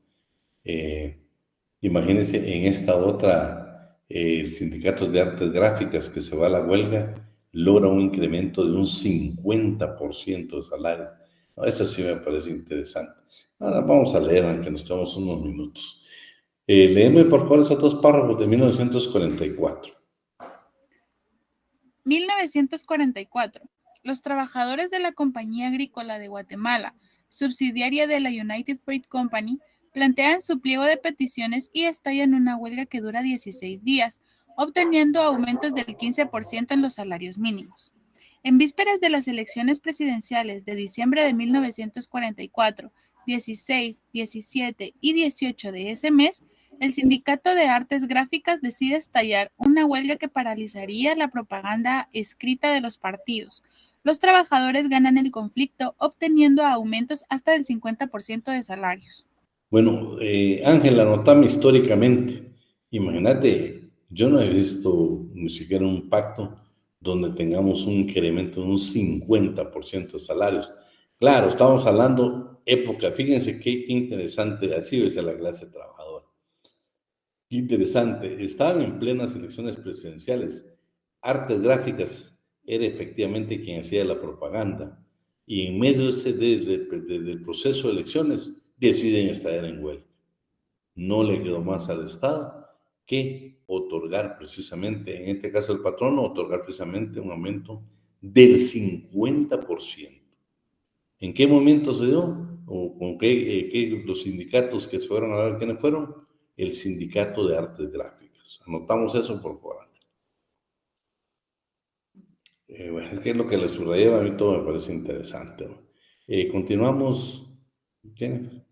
Speaker 1: Imagínense en esta otra, sindicatos de artes gráficas que se va a la huelga, logra un incremento de un 50% de salarios. No, eso sí me parece interesante. Ahora vamos a leer, aunque nos tomamos unos minutos. Léeme por favor esos dos párrafos de 1944.
Speaker 6: 1944. Los trabajadores de la Compañía Agrícola de Guatemala, subsidiaria de la United Fruit Company, plantean su pliego de peticiones y estallan una huelga que dura 16 días, obteniendo aumentos del 15% en los salarios mínimos. En vísperas de las elecciones presidenciales de diciembre de 1944, 16, 17 y 18 de ese mes, el Sindicato de Artes Gráficas decide estallar una huelga que paralizaría la propaganda escrita de los partidos. Los trabajadores ganan el conflicto, obteniendo aumentos hasta del 50% de salarios.
Speaker 1: Bueno, Ángela, anotame históricamente. Imagínate, yo no he visto ni siquiera un pacto donde tengamos un incremento de un 50% de salarios. Claro, estamos hablando época, fíjense qué interesante, así es la clase trabajadora. Qué interesante, estaban en plenas elecciones presidenciales. Artes Gráficas era efectivamente quien hacía la propaganda y en medio del proceso de elecciones deciden estallar en huelga. No le quedó más al Estado que otorgar precisamente, en este caso el patrono, otorgar precisamente un aumento del 50%. ¿En qué momento se dio? ¿O con qué los sindicatos que se fueron a ver quiénes fueron? El Sindicato de Artes Gráficas. Anotamos eso, por favor. Bueno, es que es lo que le subrayaba, a mí todo me parece interesante. Continuamos, Jennifer.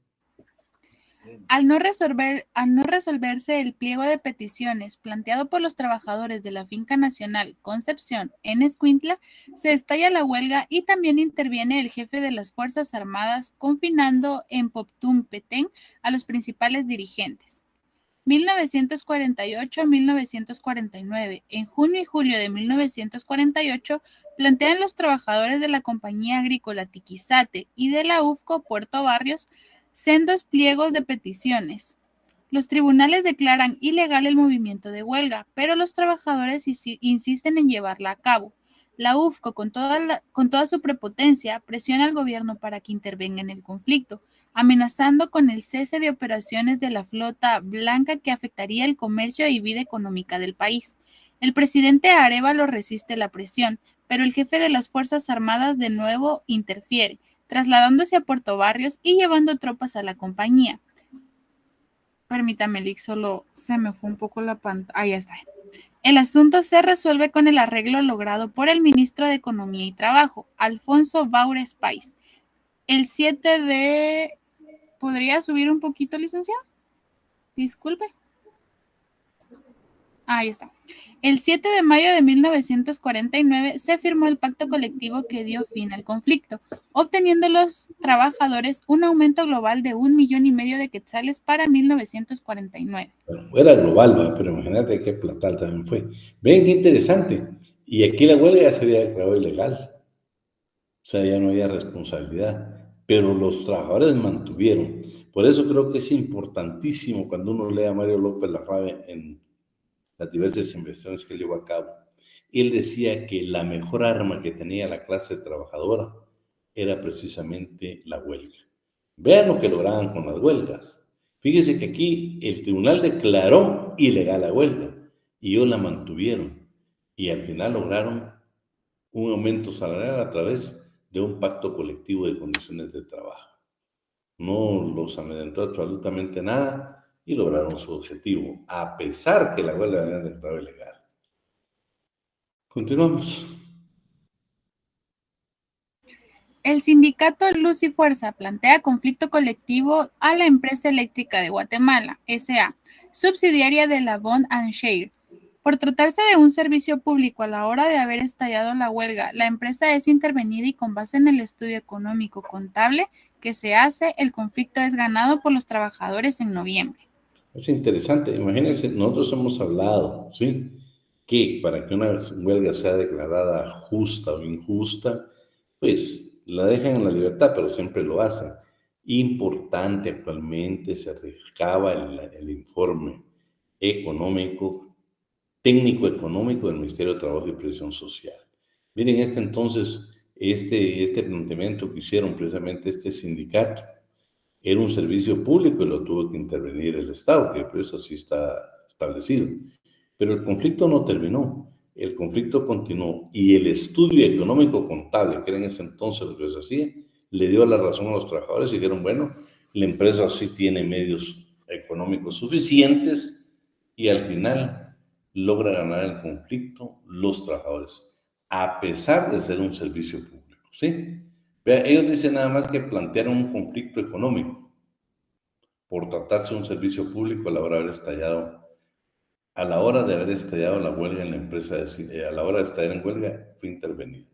Speaker 6: Al no resolverse el pliego de peticiones planteado por los trabajadores de la Finca Nacional Concepción en Escuintla, se estalla la huelga y también interviene el jefe de las Fuerzas Armadas, confinando en Poptún, Petén, a los principales dirigentes. 1948 a 1949. En junio y julio de 1948, plantean los trabajadores de la Compañía Agrícola Tiquizate y de la UFCO Puerto Barrios sendos pliegos de peticiones. Los tribunales declaran ilegal el movimiento de huelga, pero los trabajadores insisten en llevarla a cabo. La UFCO, con toda su prepotencia, presiona al gobierno para que intervenga en el conflicto, amenazando con el cese de operaciones de la flota blanca que afectaría el comercio y vida económica del país. El presidente Arévalo resiste la presión, pero el jefe de las Fuerzas Armadas de nuevo interfiere, trasladándose a Puerto Barrios y llevando tropas a la compañía. Permítame, Lick, solo se me fue un poco la pantalla. Ahí está. El asunto se resuelve con el arreglo logrado por el ministro de Economía y Trabajo, Alfonso Baures Pais. El 7 de... ¿Podría subir un poquito, licenciado? Disculpe. Ahí está. El 7 de mayo de 1949 se firmó el pacto colectivo que dio fin al conflicto, obteniendo los trabajadores un aumento global de 1,5 millones de quetzales para 1949.
Speaker 1: Bueno, era global, ¿va? Pero imagínate qué platal también fue. Ven, qué interesante. Y aquí la huelga ya se había declarado ilegal. O sea, ya no había responsabilidad. Pero los trabajadores mantuvieron. Por eso creo que es importantísimo cuando uno lee a Mario López Larrabe en las diversas investigaciones que él llevó a cabo. Él decía que la mejor arma que tenía la clase trabajadora era precisamente la huelga. Vean lo que lograban con las huelgas. Fíjense que aquí el tribunal declaró ilegal la huelga y ellos la mantuvieron y al final lograron un aumento salarial a través de un pacto colectivo de condiciones de trabajo. No los amedrentó absolutamente nada y lograron su objetivo, a pesar que la huelga había declarado ilegal. Continuamos.
Speaker 6: El sindicato Luz y Fuerza plantea conflicto colectivo a la Empresa Eléctrica de Guatemala, S.A., subsidiaria de la Bond & Share. Por tratarse de un servicio público a la hora de haber estallado la huelga, la empresa es intervenida y con base en el estudio económico contable que se hace, el conflicto es ganado por los trabajadores en noviembre.
Speaker 1: Es interesante, imagínense, nosotros hemos hablado, ¿sí?, que para que una huelga sea declarada justa o injusta, pues la dejan en la libertad, pero siempre lo hacen. Importante, actualmente se recaba el informe económico, técnico-económico del Ministerio de Trabajo y Previsión Social. Miren, entonces, este planteamiento que hicieron precisamente este sindicato, era un servicio público y lo tuvo que intervenir el Estado, que por eso así está establecido. Pero el conflicto no terminó, el conflicto continuó y el estudio económico contable, que era en ese entonces lo que se hacía, le dio la razón a los trabajadores y dijeron, bueno, la empresa sí tiene medios económicos suficientes y al final logra ganar el conflicto los trabajadores, a pesar de ser un servicio público, ¿sí? Ellos dicen nada más que plantearon un conflicto económico por tratarse de un servicio público a la hora de haber estallado la huelga en la empresa, a la hora de estallar en huelga, fue intervenida.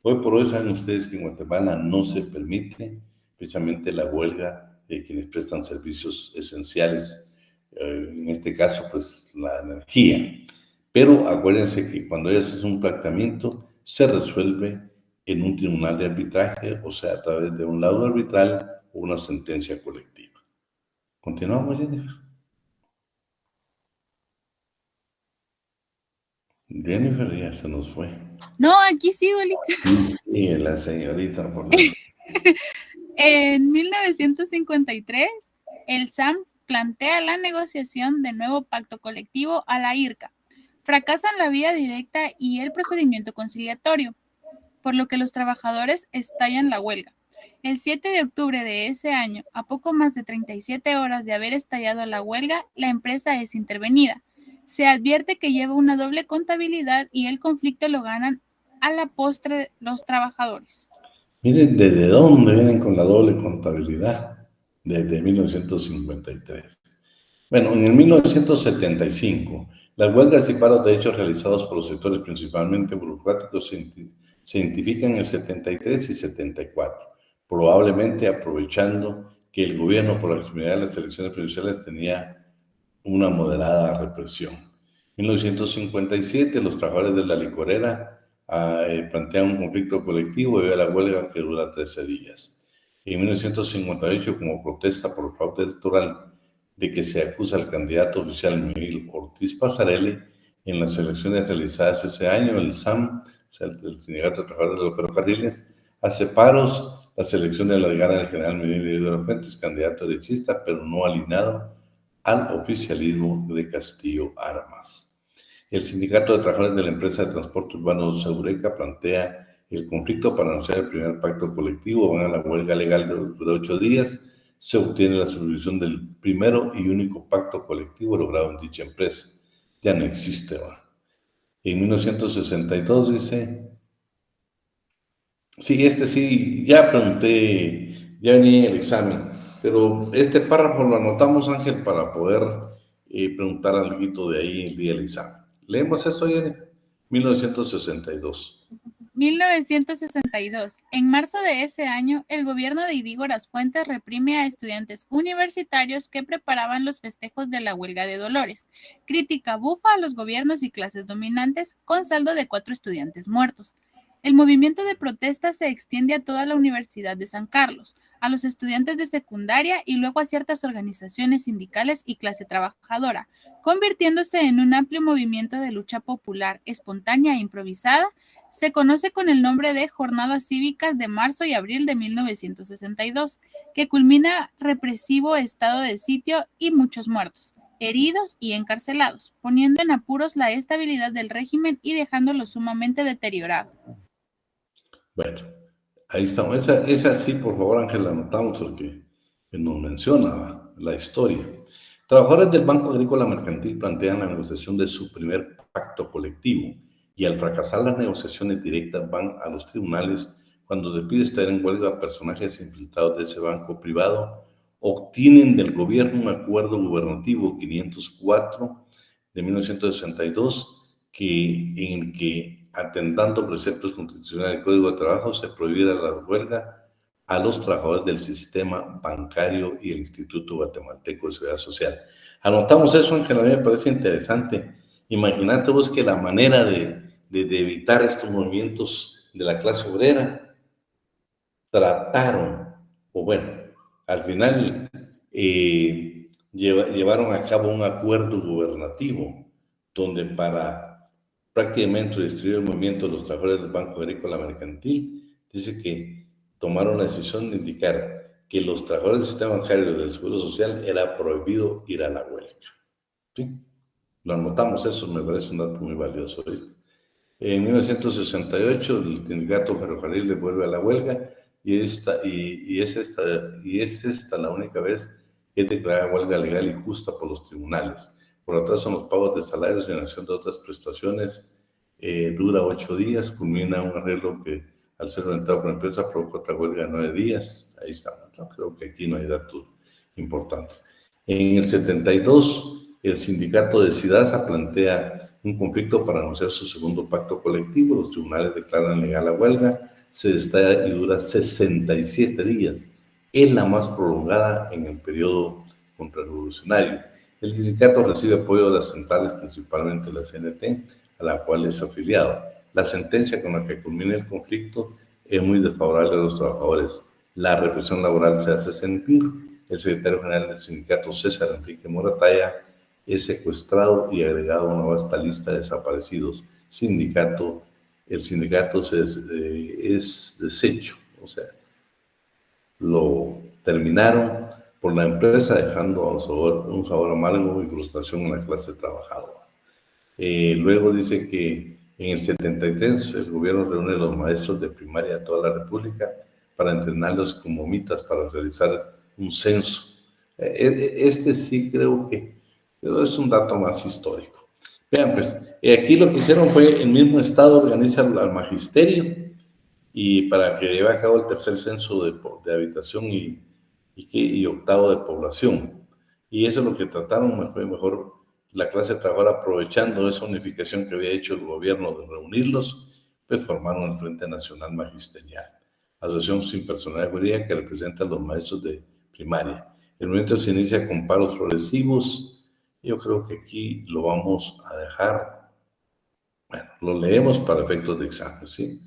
Speaker 1: Hoy por hoy saben ustedes que en Guatemala no se permite precisamente la huelga de quienes prestan servicios esenciales, en este caso pues la energía. Pero acuérdense que cuando ellos hacen un planteamiento se resuelve en un tribunal de arbitraje, o sea, a través de un laudo arbitral o una sentencia colectiva. Continuamos, Jennifer. Jennifer ya se nos fue.
Speaker 6: No, aquí sigo, Lick.
Speaker 1: Y la señorita, por favor.
Speaker 6: En 1953, el SAM plantea la negociación de nuevo pacto colectivo a la IRCA. Fracasan la vía directa y el procedimiento conciliatorio, por lo que los trabajadores estallan la huelga. El 7 de octubre de ese año, a poco más de 37 horas de haber estallado la huelga, la empresa es intervenida. Se advierte que lleva una doble contabilidad y el conflicto lo ganan a la postre los trabajadores.
Speaker 1: Miren, ¿desde dónde vienen con la doble contabilidad? Desde 1953. Bueno, en el 1975, las huelgas y paros de hechos realizados por los sectores principalmente burocráticos se identifican en el 73 y 74, probablemente aprovechando que el gobierno por la proximidad de las elecciones presidenciales tenía una moderada represión. En 1957, los trabajadores de la licorera plantean un conflicto colectivo debido a la huelga que dura 13 días. En 1958, como protesta por fraude electoral de que se acusa al candidato oficial Miguel Ortiz Pasarelli, en las elecciones realizadas ese año, el SAM, o sea, el Sindicato de Trabajadores de los Ferrocarriles, hace paros. Las elecciones las gana el general Miguel de la Fuentes, candidato derechista, pero no alineado al oficialismo de Castillo Armas. El Sindicato de Trabajadores de la Empresa de Transporte Urbano Segureca plantea el conflicto para anunciar el primer pacto colectivo. Van a la huelga legal de 8 días. Se obtiene la suscripción del primero y único pacto colectivo logrado en dicha empresa. Ya no existe, ¿va? En 1962 dice... Sí, ya pregunté, ya venía el examen, pero este párrafo lo anotamos, Ángel, para poder preguntar algo de ahí el día del examen. ¿Leemos eso, Jennifer? 1962.
Speaker 6: 1962. En marzo de ese año, el gobierno de Idígoras Fuentes reprime a estudiantes universitarios que preparaban los festejos de la huelga de Dolores. Crítica bufa a los gobiernos y clases dominantes, con saldo de 4 estudiantes muertos. El movimiento de protesta se extiende a toda la Universidad de San Carlos, a los estudiantes de secundaria y luego a ciertas organizaciones sindicales y clase trabajadora, convirtiéndose en un amplio movimiento de lucha popular, espontánea e improvisada. Se conoce con el nombre de Jornadas Cívicas de marzo y abril de 1962, que culmina represivo estado de sitio y muchos muertos, heridos y encarcelados, poniendo en apuros la estabilidad del régimen y dejándolo sumamente deteriorado.
Speaker 1: Bueno, ahí estamos. Esa sí, por favor, Ángel, la anotamos porque nos menciona la historia. Trabajadores del Banco Agrícola Mercantil plantean la negociación de su primer pacto colectivo y al fracasar las negociaciones directas van a los tribunales. Cuando se pide estar en huelga a personajes infiltrados de ese banco privado, obtienen del gobierno un acuerdo gubernativo 504 de 1962 en el que, atentando preceptos constitucionales del Código de Trabajo, se prohibiera la huelga a los trabajadores del sistema bancario y el Instituto Guatemalteco de Seguridad Social. Anotamos eso, Ángel, a mí me parece interesante. Imagínate vos que la manera de evitar estos movimientos de la clase obrera trataron, o bueno, al final llevaron a cabo un acuerdo gubernativo donde para prácticamente destruir el movimiento de los trabajadores del Banco Agrícola Mercantil, dice que tomaron la decisión de indicar que los trabajadores del sistema bancario y del Seguro Social era prohibido ir a la huelga. ¿Sí? Lo anotamos, eso me parece un dato muy valioso. ¿Viste? En 1968 el sindicato ferrocarril le vuelve a la huelga y es esta la única vez que es declarada huelga legal y justa por los tribunales. Por atrás son los pagos de salarios y en acción de otras prestaciones. Dura 8 días, culmina un arreglo que al ser rentado por la empresa provoca otra huelga de 9 días. Ahí está, ¿no? Creo que aquí no hay datos importantes. En el 72, el sindicato de SIDASA plantea un conflicto para anunciar su segundo pacto colectivo. Los tribunales declaran legal la huelga, se destalla y dura 67 días. Es la más prolongada en el periodo contrarrevolucionario. El sindicato recibe apoyo de las centrales, principalmente la CNT, a la cual es afiliado. La sentencia con la que culmina el conflicto es muy desfavorable a los trabajadores. La represión laboral se hace sentir. El secretario general del sindicato, César Enrique Moratalla, es secuestrado y agregado a una vasta lista de desaparecidos. El sindicato es deshecho, o sea, lo terminaron por la empresa, dejando un sabor amargo y frustración en la clase trabajadora. Luego dice que en el 73 el gobierno reúne a los maestros de primaria de toda la República para entrenarlos como mitas para realizar un censo. Este sí creo que es un dato más histórico. Vean, pues, aquí lo que hicieron fue el mismo Estado organiza al magisterio y para que lleve a cabo el tercer censo de habitación y octavo de población. Y eso es lo que trataron, fue mejor la clase trabajadora, aprovechando esa unificación que había hecho el gobierno de reunirlos, pues formaron el Frente Nacional Magisterial, asociación sin personalidad jurídica que representa a los maestros de primaria. El movimiento se inicia con paros progresivos. Yo creo que aquí lo vamos a dejar, bueno, lo leemos para efectos de examen, ¿sí?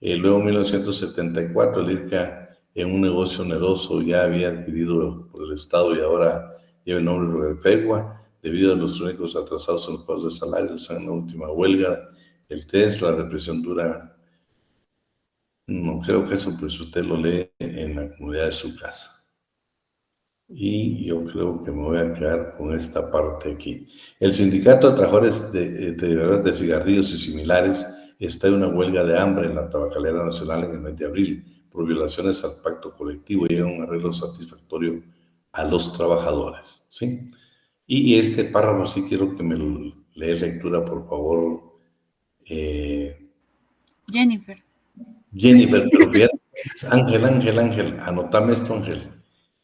Speaker 1: Luego, en 1974, el IRCA, en un negocio oneroso, ya había adquirido por el Estado y ahora lleva el nombre de FEGUA, debido a los únicos atrasados en los pagos de salarios, en la última huelga, el TES, la represión dura. No creo que eso, pues usted lo lee en la comunidad de su casa. Y yo creo que me voy a quedar con esta parte aquí. El Sindicato de Trabajadores de Cigarrillos y Similares está en una huelga de hambre en la Tabacalera Nacional en el mes de abril por violaciones al pacto colectivo y llega a un arreglo satisfactorio a los trabajadores, ¿sí? Y este párrafo sí quiero que me lo lees lectura, por favor.
Speaker 6: Jennifer.
Speaker 1: Jennifer, pero fíjate, Ángel, anotame esto, Ángel.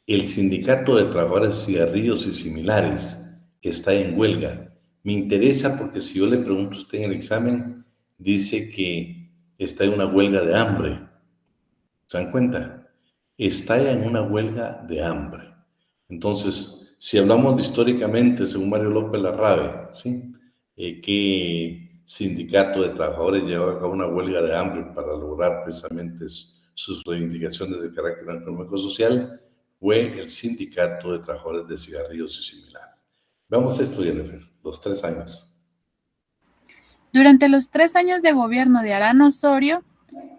Speaker 1: El Sindicato de Trabajadores de Cigarrillos y Similares está en huelga. Me interesa porque si yo le pregunto a usted en el examen, dice que está en una huelga de hambre. ¿Se dan cuenta? Está en una huelga de hambre. Entonces, si hablamos históricamente, según Mario López Larrabe, ¿sí? ¿Qué sindicato de trabajadores llevaba a cabo una huelga de hambre para lograr precisamente sus reivindicaciones de carácter económico-social? Fue el Sindicato de Trabajadores de Cigarrillos y Similares. Veamos esto, Jennifer, los 3 años.
Speaker 6: Durante los 3 años de gobierno de Arán Osorio,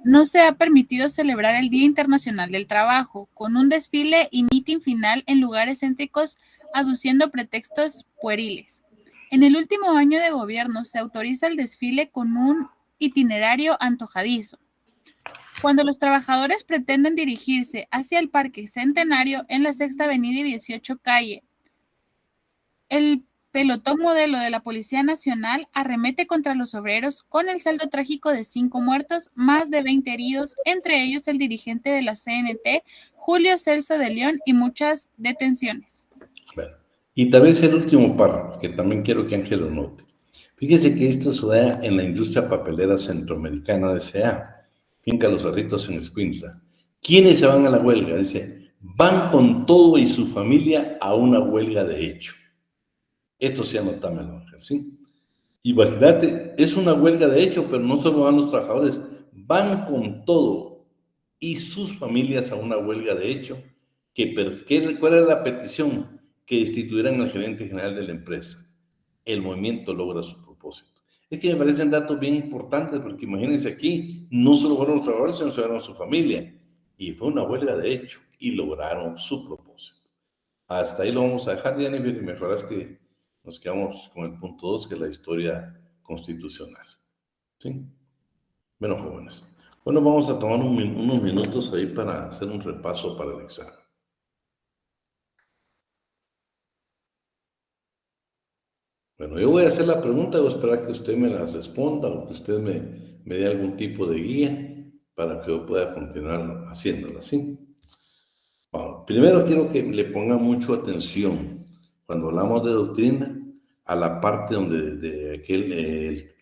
Speaker 6: no se ha permitido celebrar el Día Internacional del Trabajo, con un desfile y mitin final en lugares céntricos aduciendo pretextos pueriles. En el último año de gobierno se autoriza el desfile con un itinerario antojadizo. Cuando los trabajadores pretenden dirigirse hacia el Parque Centenario en la 6ª Avenida y 18 Calle, el pelotón modelo de la Policía Nacional arremete contra los obreros con el saldo trágico de 5 muertos, más de 20 heridos, entre ellos el dirigente de la CNT, Julio Celso de León, y muchas detenciones.
Speaker 1: Bueno, y tal vez el último párrafo, que también quiero que Ángel lo note. Fíjese que esto se da en la industria papelera centroamericana de S.A., Finca Los Cerritos en Escuintla. ¿Quiénes se van a la huelga? Dice, van con todo y su familia a una huelga de hecho. Esto sí anotámelo, Ángel, ¿sí? Imagínate, es una huelga de hecho, pero no solo van los trabajadores, van con todo y sus familias a una huelga de hecho. ¿Cuál es la petición? Que destituyeran al gerente general de la empresa. El movimiento logra su propósito. Es que me parecen datos bien importantes, porque imagínense aquí, no solo fueron los trabajadores, sino fueron su familia. Y fue una huelga de hecho, y lograron su propósito. Hasta ahí lo vamos a dejar, Jennifer, y mejor es que nos quedamos con el punto 2, que es la historia constitucional. ¿Sí? Bueno, jóvenes. Bueno, vamos a tomar unos minutos ahí para hacer un repaso para el examen. Bueno, yo voy a hacer la pregunta y voy a esperar que usted me la responda o que usted me dé algún tipo de guía para que yo pueda continuar haciéndola, ¿sí? Bueno, primero quiero que le ponga mucho atención cuando hablamos de doctrina a la parte donde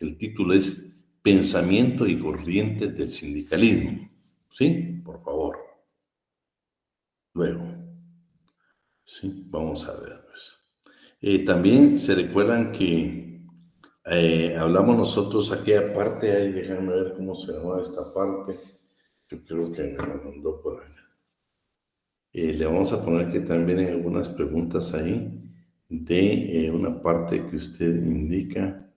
Speaker 1: el título es Pensamiento y corrientes del sindicalismo, ¿sí? Por favor. Luego, sí, vamos a ver, pues. También se recuerdan que hablamos nosotros aquella parte, ahí déjenme ver cómo se llama esta parte, yo creo que me la mandó por ahí. Le vamos a poner que también hay algunas preguntas ahí de una parte que usted indica.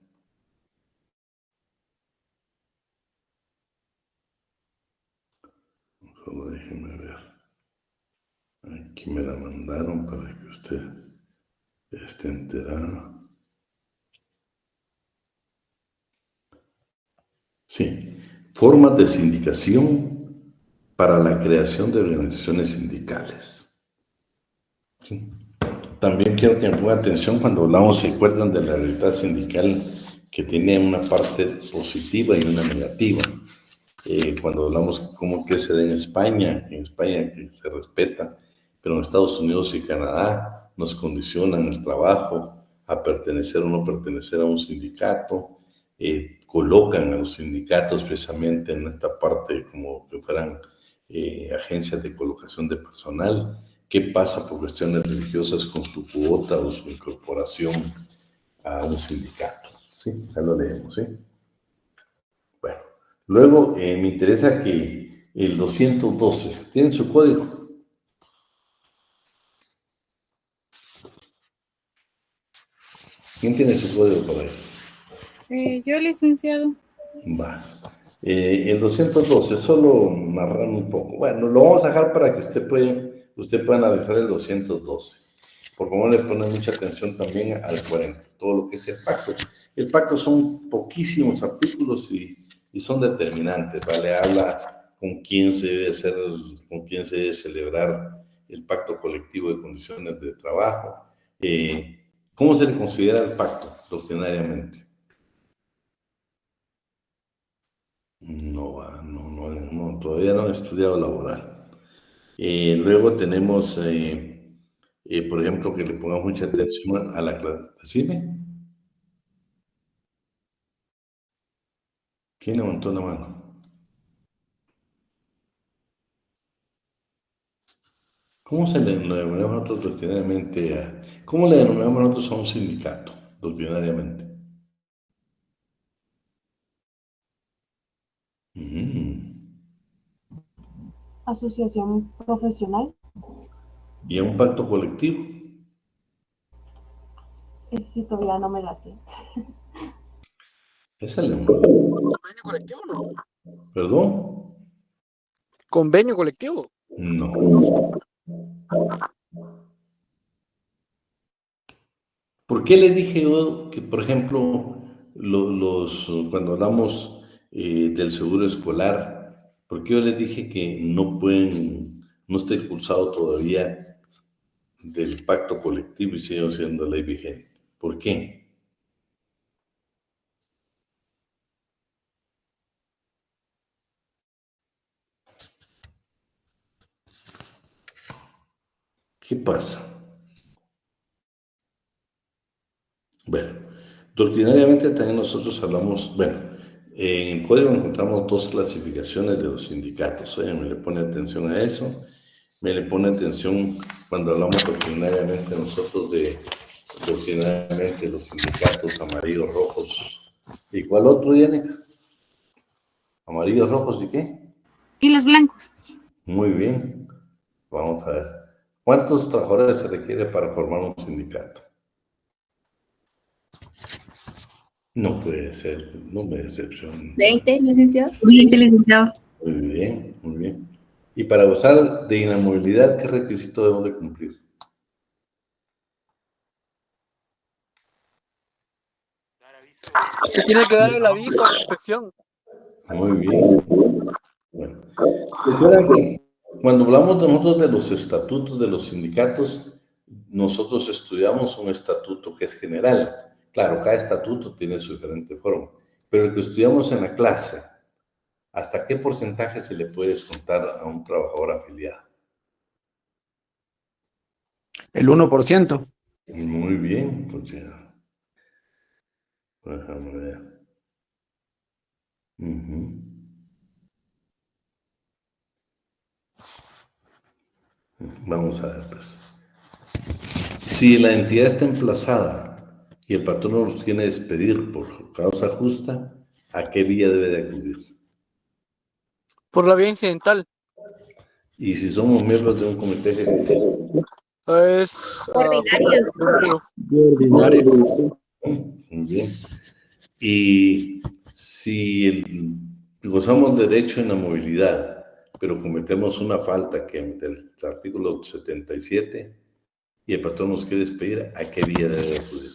Speaker 1: Solo déjenme ver. Aquí me la mandaron para que usted esté enterado. Sí, formas de sindicación para la creación de organizaciones sindicales. ¿Sí? También quiero que me pongan atención cuando hablamos, ¿se acuerdan de la libertad sindical que tiene una parte positiva y una negativa? Cuando hablamos cómo que se da en España que se respeta, pero en Estados Unidos y Canadá nos condicionan el trabajo a pertenecer o no pertenecer a un sindicato, colocan a los sindicatos precisamente en esta parte como que fueran agencias de colocación de personal. ¿Qué pasa por cuestiones religiosas con su cuota o su incorporación a un sindicato? Sí, ya lo leemos, ¿sí? Bueno, luego me interesa que el 212, ¿tienen su código? ¿Quién tiene su código por ahí?
Speaker 6: Yo, licenciado.
Speaker 1: Va. El 212, solo narrar un poco. Bueno, lo vamos a dejar para que usted pueda analizar el 212. Porque no le pone mucha atención también al 40, todo lo que es el pacto. El pacto son poquísimos artículos y son determinantes, ¿vale? Habla con quién se debe hacer, con quién se debe celebrar el pacto colectivo de condiciones de trabajo. ¿Cómo se le considera el pacto doctrinariamente? No, todavía no he estudiado laboral. Luego tenemos, por ejemplo, que le pongamos mucha atención a la clase. ¿Decime? ¿Quién levantó la mano? ¿Cómo se le denominamos nosotros doctrinariamente cómo le denominamos nosotros a un sindicato doctrinariamente?
Speaker 3: Asociación profesional.
Speaker 1: ¿Y a un pacto colectivo?
Speaker 3: Sí, todavía no me la sé.
Speaker 1: Esa le
Speaker 4: ¿Convenio colectivo o no?
Speaker 1: ¿Perdón?
Speaker 4: ¿Convenio colectivo?
Speaker 1: No. ¿Por qué le dije yo que, por ejemplo, cuando hablamos del seguro escolar, por qué yo les dije que no está expulsado todavía del pacto colectivo y sigue siendo ley vigente? ¿Por qué? ¿Qué pasa? Bueno, doctrinariamente también nosotros hablamos, bueno, en el código encontramos dos clasificaciones de los sindicatos, me le pone atención a eso, me le pone atención cuando hablamos doctrinariamente nosotros de doctrinariamente los sindicatos amarillos, rojos, ¿y cuál otro, Diana? Amarillos, rojos y qué?
Speaker 6: ¿Y los blancos?
Speaker 1: Muy bien, vamos a ver. ¿Cuántos trabajadores se requiere para formar un sindicato? No puede ser, no me decepciona.
Speaker 7: 20, licenciado.
Speaker 3: 20, licenciado.
Speaker 1: Muy bien, muy bien. Y para gozar de inamovilidad, ¿qué requisito debo de cumplir?
Speaker 4: Se tiene que dar el aviso a la inspección.
Speaker 1: Muy bien. Bueno, recuerda que cuando hablamos nosotros de los estatutos de los sindicatos, nosotros estudiamos un estatuto que es general. Claro, cada estatuto tiene su diferente forma, pero el que estudiamos en la clase, ¿hasta qué porcentaje se le puede descontar a un trabajador afiliado?
Speaker 5: El 1%.
Speaker 1: Muy bien, pues ya. Déjame ver. Ujú. Vamos a ver, pues. Si la entidad está emplazada y el patrono los quiere despedir por causa justa, ¿a qué vía debe de acudir?
Speaker 4: Por la vía incidental.
Speaker 1: Y si somos miembros de un comité ejecutivo,
Speaker 4: Es
Speaker 7: Ordinario.
Speaker 2: Ordinario.
Speaker 1: muy bien. Y si gozamos derecho en la movilidad, pero cometemos una falta que ante el artículo 77 y el patrón nos quiere despedir, ¿a qué vía debe acudir?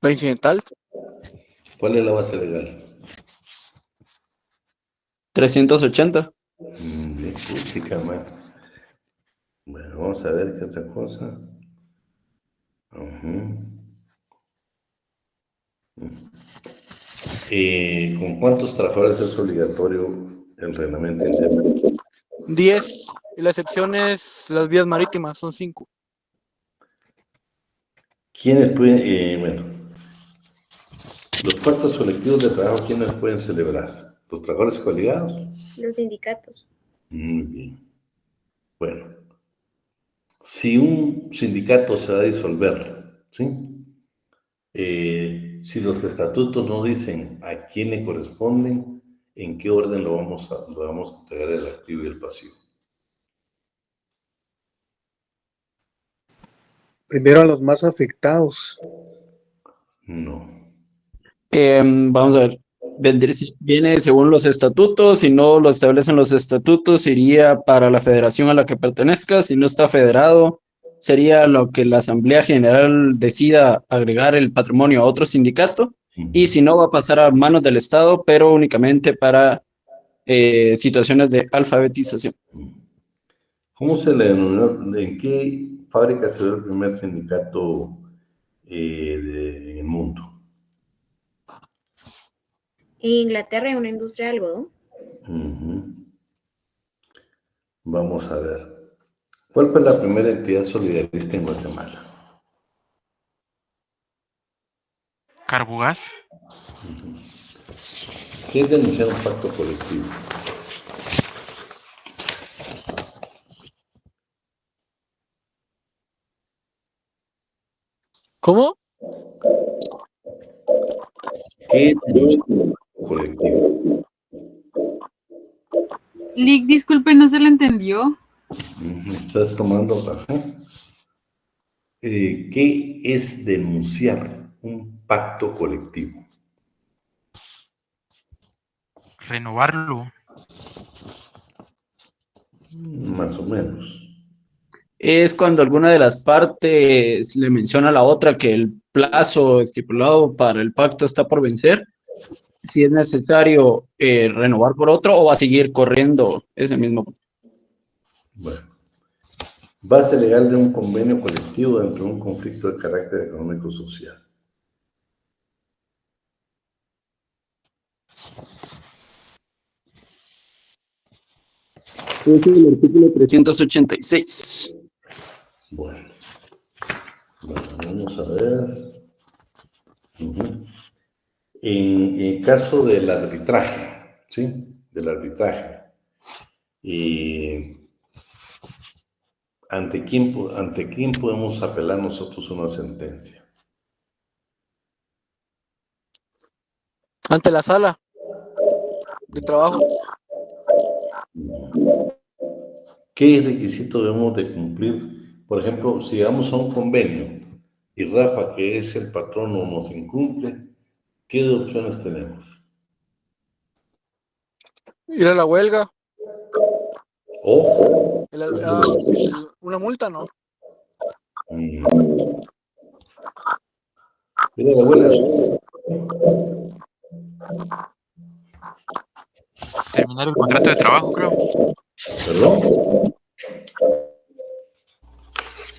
Speaker 4: la incidental.
Speaker 1: ¿Cuál es la base legal?
Speaker 5: 380.
Speaker 1: De música, man. Bueno, vamos a ver qué otra cosa. Ujú. ¿Con cuántos trabajadores es obligatorio el reglamento interno?
Speaker 4: 10. Y la excepción es las vías marítimas, son 5.
Speaker 1: ¿Quiénes pueden, bueno, los pactos colectivos de trabajo, quiénes pueden celebrar? ¿Los trabajadores colegiados?
Speaker 7: Los sindicatos.
Speaker 1: Muy bien. Bueno, si un sindicato se va a disolver, ¿sí? Si los estatutos no dicen a quién le corresponden, ¿en qué orden lo vamos a entregar el activo y el pasivo?
Speaker 2: Primero a los más afectados.
Speaker 1: No.
Speaker 5: Vamos a ver. Viene según los estatutos. Si no lo establecen los estatutos, iría para la federación a la que pertenezca. Si no está federado, sería lo que la Asamblea General decida agregar el patrimonio a otro sindicato. Y si no, va a pasar a manos del Estado, pero únicamente para situaciones de alfabetización.
Speaker 1: ¿Cómo se le denominó? ¿En qué fábrica se dio el primer sindicato en el mundo?
Speaker 7: En Inglaterra hay una industria de algodón.
Speaker 1: Ujú. Vamos a ver. ¿Cuál fue la primera entidad solidarista en Guatemala?
Speaker 8: Carbugás.
Speaker 1: ¿Qué es denunciar un pacto colectivo?
Speaker 4: ¿Cómo?
Speaker 1: ¿Qué es denunciar un pacto colectivo?
Speaker 6: Lick, disculpe, no se le entendió.
Speaker 1: ¿Estás tomando café? ¿Qué es denunciar un pacto colectivo?
Speaker 8: Renovarlo.
Speaker 1: Más o menos.
Speaker 5: Es cuando alguna de las partes le menciona a la otra que el plazo estipulado para el pacto está por vencer, si es necesario renovar por otro o va a seguir corriendo ese mismo.
Speaker 1: Bueno. Base legal de un convenio colectivo dentro de un conflicto de carácter económico-social.
Speaker 5: Es el artículo 386.
Speaker 1: Bueno, vamos a ver. En el caso del arbitraje, ¿sí? Del arbitraje. ¿Ante quién podemos apelar nosotros una sentencia?
Speaker 4: Ante la sala de trabajo.
Speaker 1: ¿Qué requisito debemos de cumplir? Por ejemplo, si vamos a un convenio y Rafa, que es el patrono, nos incumple, ¿qué opciones tenemos?
Speaker 4: Ir a la huelga.
Speaker 1: O
Speaker 4: Una multa, ¿no?
Speaker 1: mira la abuela.
Speaker 8: Terminar el contrato de trabajo, creo.
Speaker 1: ¿Perdón?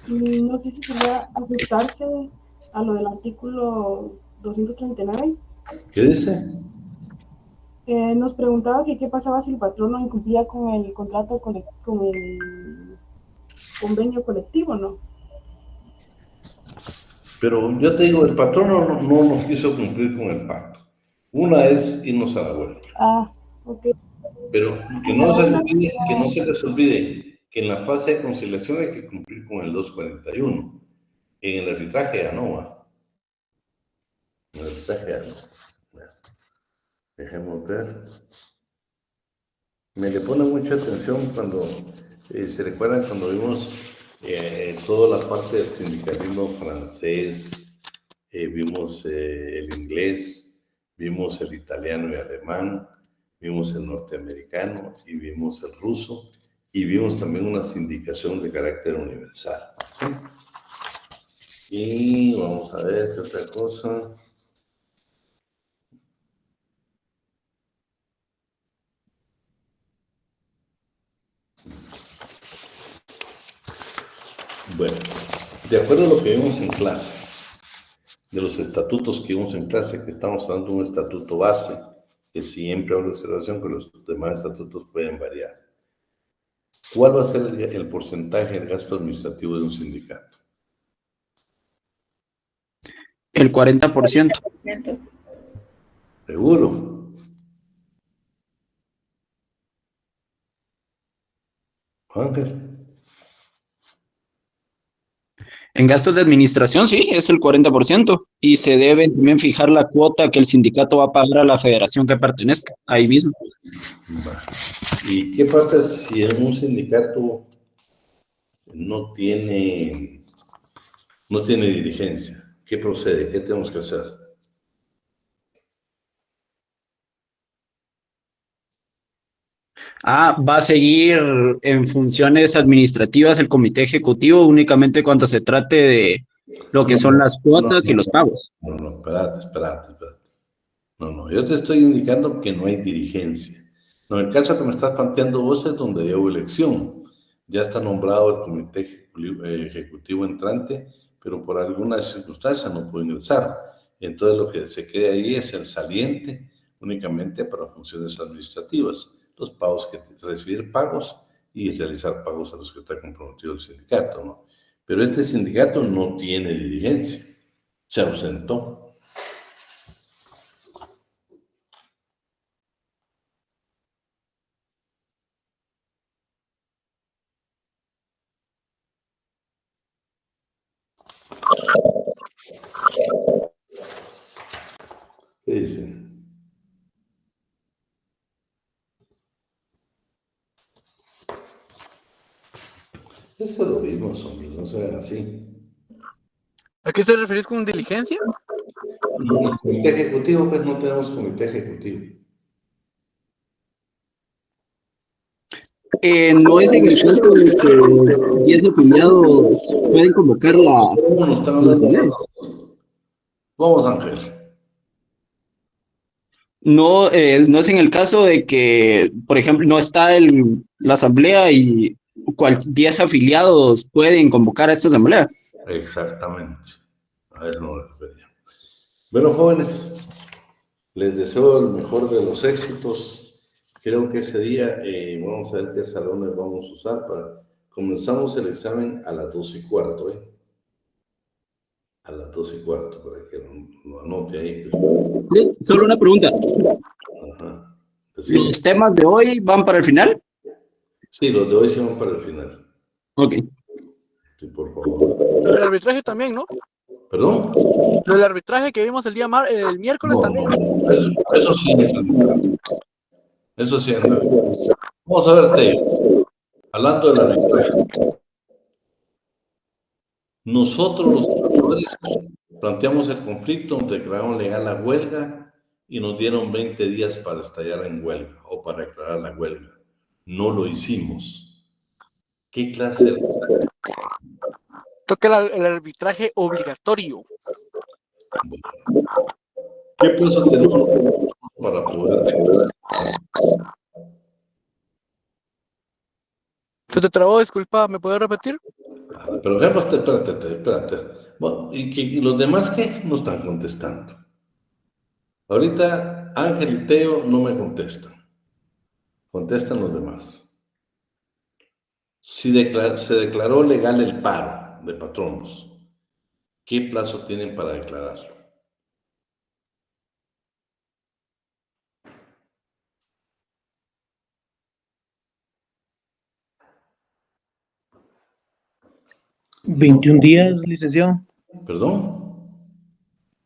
Speaker 3: No sé si sería ajustarse a lo del artículo 239.
Speaker 1: ¿Qué dice?
Speaker 3: Nos preguntaba que qué pasaba si el patrón no incumplía con el contrato, con el convenio colectivo, ¿no?
Speaker 1: Pero yo te digo, el patrono no nos quiso cumplir con el pacto. Una es irnos a la huelga.
Speaker 3: Ah, ok.
Speaker 1: Pero que no se les olvide que en la fase de conciliación hay que cumplir con el 241. En el arbitraje ya no va. En el arbitraje ya no. Bueno, dejemos ver. Me le pone mucha atención cuando se recuerdan cuando vimos toda la parte del sindicalismo francés, vimos el inglés, vimos el italiano y alemán, vimos el norteamericano y vimos el ruso y vimos también una sindicación de carácter universal. ¿Sí? Y vamos a ver qué otra cosa. Bueno, de acuerdo a lo que vimos en clase, de los estatutos que vimos en clase, que estamos hablando de un estatuto base, que siempre habrá observación, que los demás estatutos pueden variar. ¿Cuál va a ser el porcentaje del gasto administrativo de un sindicato?
Speaker 5: El 40%.
Speaker 1: ¿Seguro? Ángel.
Speaker 5: En gastos de administración, sí, es el 40%. Y se debe también fijar la cuota que el sindicato va a pagar a la federación que pertenezca, ahí mismo.
Speaker 1: ¿Y qué pasa si en un sindicato no tiene dirigencia? ¿Qué procede? ¿Qué tenemos que hacer?
Speaker 5: Va a seguir en funciones administrativas el comité ejecutivo únicamente cuando se trate de lo que son las cuotas y los pagos.
Speaker 1: No, espérate. No, yo te estoy indicando que no hay dirigencia. No, el caso que me estás planteando vos es donde hubo elección. Ya está nombrado el comité ejecutivo entrante, pero por alguna circunstancia no pudo ingresar. Entonces lo que se queda ahí es el saliente únicamente para funciones administrativas. Los pagos, recibir pagos y realizar pagos a los que está comprometido el sindicato, ¿no? Pero este sindicato no tiene dirigencia, se ausentó. ¿Qué dicen? Eso lo vimos, hombre, no sean así.
Speaker 4: ¿A qué se referís con diligencia?
Speaker 1: El comité ejecutivo, pues no tenemos comité ejecutivo.
Speaker 5: No es en el caso de que 10 afiliados pueden convocar la...
Speaker 1: ¿Cómo nos están hablando? Vamos, Ángel.
Speaker 5: No, no es en el caso de que, por ejemplo, no está la asamblea y 10 afiliados pueden convocar a esta asamblea.
Speaker 1: Exactamente. A eso no me refería. Bueno, jóvenes, les deseo el mejor de los éxitos. Creo que ese día vamos a ver qué salones vamos a usar para... Comenzamos el examen a las 2:15, ¿eh? A las 2:15, para que lo anote ahí.
Speaker 5: Sí, solo una pregunta.
Speaker 1: Ajá.
Speaker 5: ¿Los temas de hoy van para el final?
Speaker 1: Sí, los de hoy se van para el final.
Speaker 5: Ok.
Speaker 1: Sí, por favor.
Speaker 4: Lo del arbitraje también, ¿no?
Speaker 1: ¿Perdón?
Speaker 4: Lo del arbitraje que vimos el miércoles
Speaker 1: No,
Speaker 4: también.
Speaker 1: eso sí, eso sí. Vamos a ver, Teo. Hablando del arbitraje. Nosotros los trabajadores planteamos el conflicto, declaramos legal la huelga y nos dieron 20 días para estallar en huelga o para declarar la huelga. No lo hicimos. ¿Qué clase de arbitraje?
Speaker 4: Toca el arbitraje obligatorio.
Speaker 1: ¿Qué plazo tenemos para poder declarar?
Speaker 4: ¿Se te trabó? Disculpa, ¿me puedes repetir?
Speaker 1: Pero espérate. Bueno, ¿y los demás qué? No están contestando. Ahorita Ángel y Teo no me contestan. Contestan los demás. Si se declaró legal el paro de patronos, ¿qué plazo tienen para declararlo?
Speaker 2: ¿21 días, licenciado?
Speaker 1: ¿Perdón?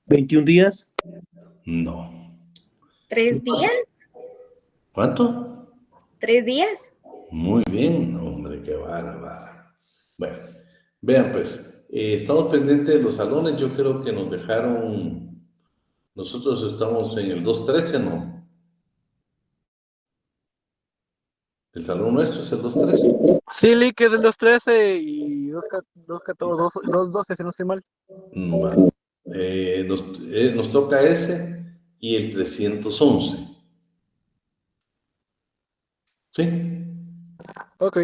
Speaker 2: ¿21 días?
Speaker 1: No.
Speaker 7: ¿3 días?
Speaker 1: ¿Cuánto?
Speaker 7: 3 días.
Speaker 1: Muy bien, hombre, qué bárbaro. Bueno, vean pues, estamos pendientes de los salones, yo creo que nos dejaron, nosotros estamos en el 213, ¿no? El salón nuestro es el 213.
Speaker 4: Sí, Lee, que es el 213 y 212, si no estoy mal.
Speaker 1: Vale. Nos toca ese y el 311. ¿Sí?
Speaker 4: Ok.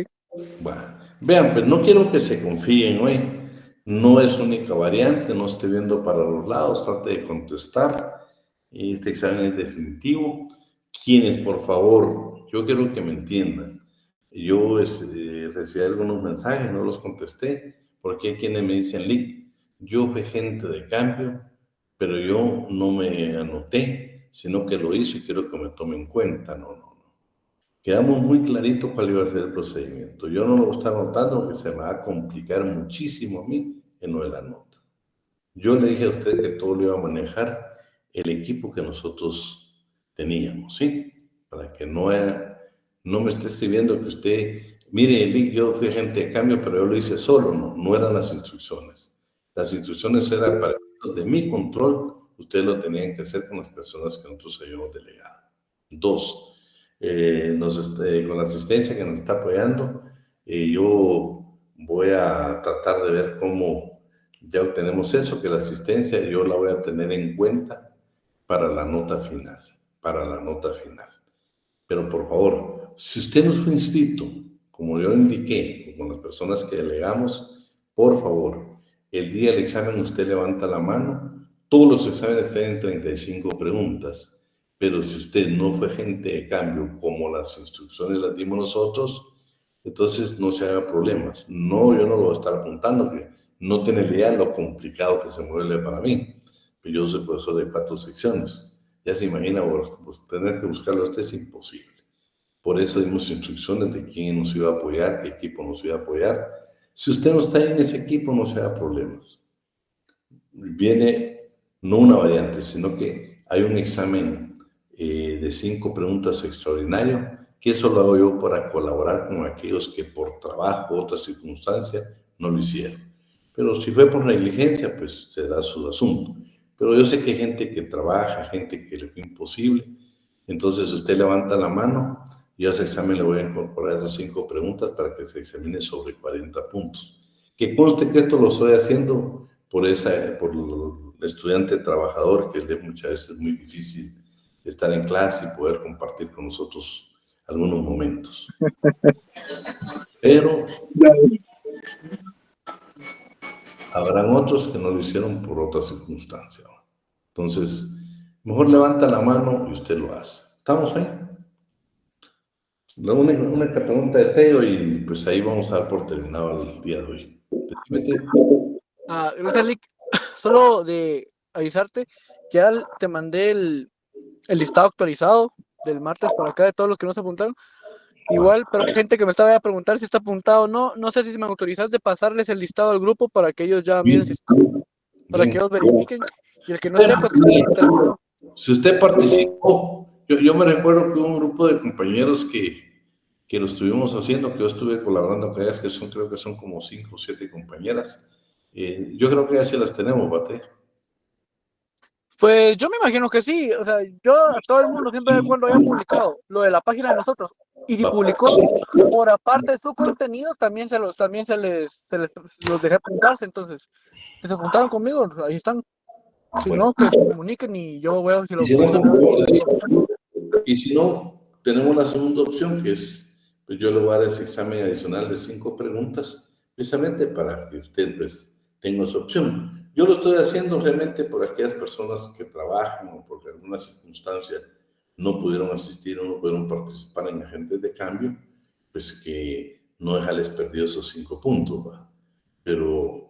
Speaker 1: Bueno, Vean, pues no quiero que se confíen hoy. No es única variante, no esté viendo para los lados, trate de contestar. Este examen es definitivo. Quienes, por favor, yo quiero que me entiendan. Yo recibí algunos mensajes, no los contesté, porque hay quienes me dicen, Lick, yo fui gente de cambio, pero yo no me anoté, sino que lo hice y quiero que me tomen en cuenta. No. Quedamos muy clarito cuál iba a ser el procedimiento. Yo no lo voy a estar anotando porque se me va a complicar muchísimo a mí en lo de la nota. Yo le dije a usted que todo lo iba a manejar el equipo que nosotros teníamos, ¿sí? Para que no me esté escribiendo que usted, mire, Lick, yo fui agente de cambio, pero yo lo hice solo. No eran las instrucciones. Las instrucciones eran para de mi control, ustedes lo tenían que hacer con las personas que nosotros habíamos delegado. 2, con la asistencia que nos está apoyando, yo voy a tratar de ver cómo ya obtenemos eso, que la asistencia yo la voy a tener en cuenta para la nota final, Pero por favor, si usted no fue inscrito, como yo indiqué, con las personas que delegamos, por favor, el día del examen usted levanta la mano. Todos los exámenes tienen 35 preguntas, pero si usted no fue agente de cambio como las instrucciones las dimos nosotros, entonces no se haga problemas. No, yo no lo voy a estar apuntando, que no tiene idea lo complicado que se vuelve para mí. Yo soy profesor de 4 secciones. Ya se imagina, pues, tener que buscarlo a usted es imposible. Por eso dimos instrucciones de quién nos iba a apoyar, qué equipo nos iba a apoyar. Si usted no está en ese equipo, no se haga problemas. Viene no una variante, sino que hay un examen de 5 preguntas extraordinario, que eso lo hago yo para colaborar con aquellos que por trabajo o otra circunstancia no lo hicieron. Pero si fue por negligencia, pues será su asunto. Pero yo sé que hay gente que trabaja, gente que le fue imposible. Entonces usted levanta la mano y a ese examen le voy a incorporar esas 5 preguntas para que se examine sobre 40 puntos. Que conste que esto lo estoy haciendo por el estudiante trabajador, que muchas veces es muy difícil estar en clase y poder compartir con nosotros algunos momentos. Pero habrán otros que no lo hicieron por otra circunstancia. Entonces, mejor levanta la mano y usted lo hace. ¿Estamos ahí? Una pregunta de Teo y pues ahí vamos a dar por terminado el día de hoy.
Speaker 4: Gracias, Lick. Solo de avisarte, ya te mandé el listado actualizado del martes para acá de todos los que no se apuntaron. Igual, pero hay gente que me estaba a preguntar si está apuntado o no. No sé si me autorizas de pasarles el listado al grupo para que ellos ya miren si está, para que ellos verifiquen. Y el que no esté, pues...
Speaker 1: Si usted participó, yo me recuerdo que hubo un grupo de compañeros que lo estuvimos haciendo, que yo estuve colaborando con ellas, creo que son como 5 o 7 compañeras. Yo creo que ya sí las tenemos, Bate.
Speaker 4: Pues yo me imagino que sí, o sea, yo a todo el mundo siempre cuando haya publicado lo de la página de nosotros, y si publicó por aparte de su contenido, también se los dejé apuntarse, entonces, si se apuntaron conmigo, ahí están. Si no, que se comuniquen y yo veo si lo
Speaker 1: y si no, tenemos la segunda opción, que es, pues yo le voy a dar ese examen adicional de 5 preguntas, precisamente para que usted pues tenga esa opción. Yo lo estoy haciendo realmente por aquellas personas que trabajan o porque alguna circunstancia no pudieron asistir o no pudieron participar en agentes de cambio, pues que no dejarles perdido esos 5 puntos, ¿va? Pero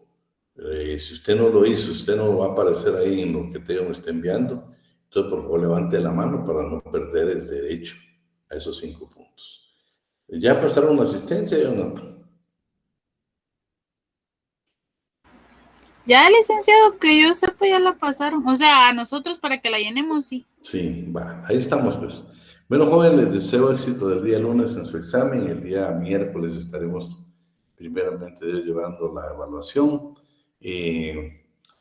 Speaker 1: si usted no lo hizo, usted no va a aparecer ahí en lo que Teo me está enviando, entonces por favor levante la mano para no perder el derecho a esos 5 puntos. ¿Ya pasaron la asistencia, Jonathan?
Speaker 6: Ya, licenciado, que yo sepa, ya la pasaron. O sea, a nosotros para que la llenemos, sí.
Speaker 1: Sí, va, ahí estamos, pues. Bueno, joven, les deseo éxito del día lunes en su examen. El día miércoles estaremos primeramente llevando la evaluación.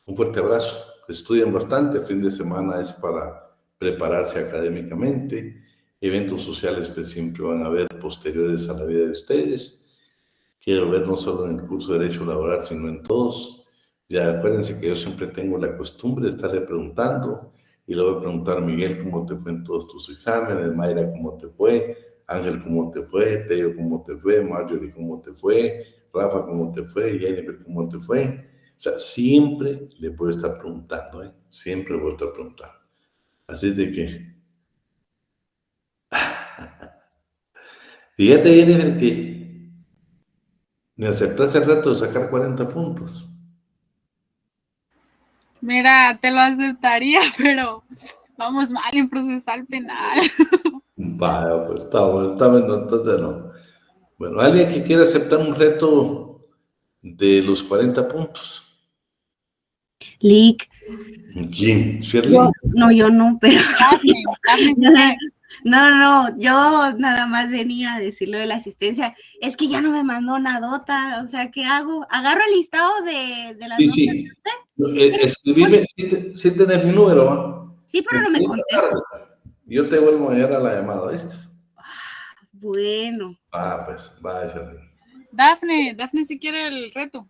Speaker 1: Un fuerte abrazo. Estudien bastante. El fin de semana es para prepararse académicamente. Eventos sociales que siempre van a haber posteriores a la vida de ustedes. Quiero ver no solo en el curso de Derecho Laboral, sino en todos. Ya acuérdense que yo siempre tengo la costumbre de estarle preguntando, y le voy a preguntar, Miguel, ¿cómo te fue en todos tus exámenes? Mayra, ¿cómo te fue? Ángel, ¿cómo te fue? Teo, ¿cómo te fue? Marjorie, ¿cómo te fue? Rafa, ¿cómo te fue? Jennifer, ¿cómo te fue? O sea, siempre le voy a estar preguntando, ¿eh? Siempre voy a estar preguntando. Así de que... Fíjate, Jennifer, que me aceptaste el reto de sacar 40 puntos.
Speaker 6: Mira, te lo aceptaría, pero vamos mal en procesal penal.
Speaker 1: Vaya, pues está bueno, entonces no. Bueno, alguien que quiera aceptar un reto de los 40 puntos.
Speaker 9: Lick,
Speaker 1: ¿Quién? ¿Shirley?
Speaker 9: yo no, pero
Speaker 6: Dafne, sí sabes.
Speaker 9: no, yo nada más venía a decir lo de la asistencia. Es que ya no me mandó nadota, o sea, ¿qué hago? ¿Agarro el listado de las notas?
Speaker 1: Sí. Escribime, si tenés mi número, ¿va?
Speaker 9: Sí, pero no me contesta.
Speaker 1: Yo te vuelvo a llegar a la llamada, ¿viste?
Speaker 9: Bueno.
Speaker 1: Pues, va, Shirley.
Speaker 6: Dafne sí quiere el reto.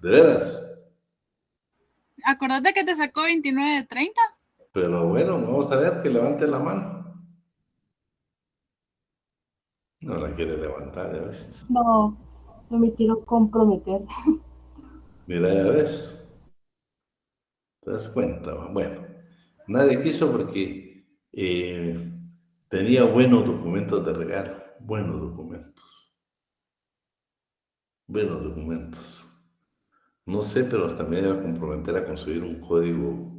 Speaker 1: ¿De veras?
Speaker 6: Acordate que te sacó 29 de 30.
Speaker 1: Pero bueno, vamos a ver que levante la mano. No la quiere levantar, ya ves.
Speaker 3: No me quiero comprometer.
Speaker 1: Mira, ya ves. ¿Te das cuenta? Bueno, nadie quiso porque tenía buenos documentos de regalo. Buenos documentos. No sé, pero hasta me iba a comprometer a conseguir un código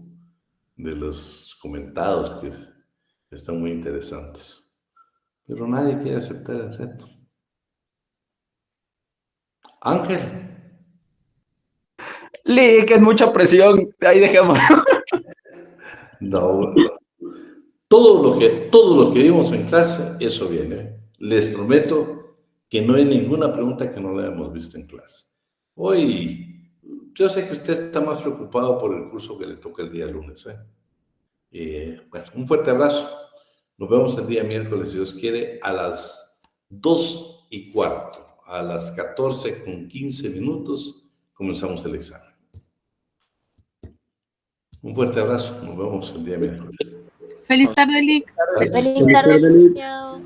Speaker 1: de los comentados que están muy interesantes. Pero nadie quiere aceptar el reto. Ángel.
Speaker 5: Lick, es mucha presión. Ahí dejamos.
Speaker 1: No. Todo lo que vimos en clase, eso viene. Les prometo que no hay ninguna pregunta que no la hayamos visto en clase. Hoy, yo sé que usted está más preocupado por el curso que le toca el día lunes. Bueno, un fuerte abrazo. Nos vemos el día miércoles, si Dios quiere, a las 2:15. A las 14:15 comenzamos el examen. Un fuerte abrazo. Nos vemos el día miércoles.
Speaker 6: Feliz tarde, Lick.
Speaker 7: Feliz tarde, licenciado.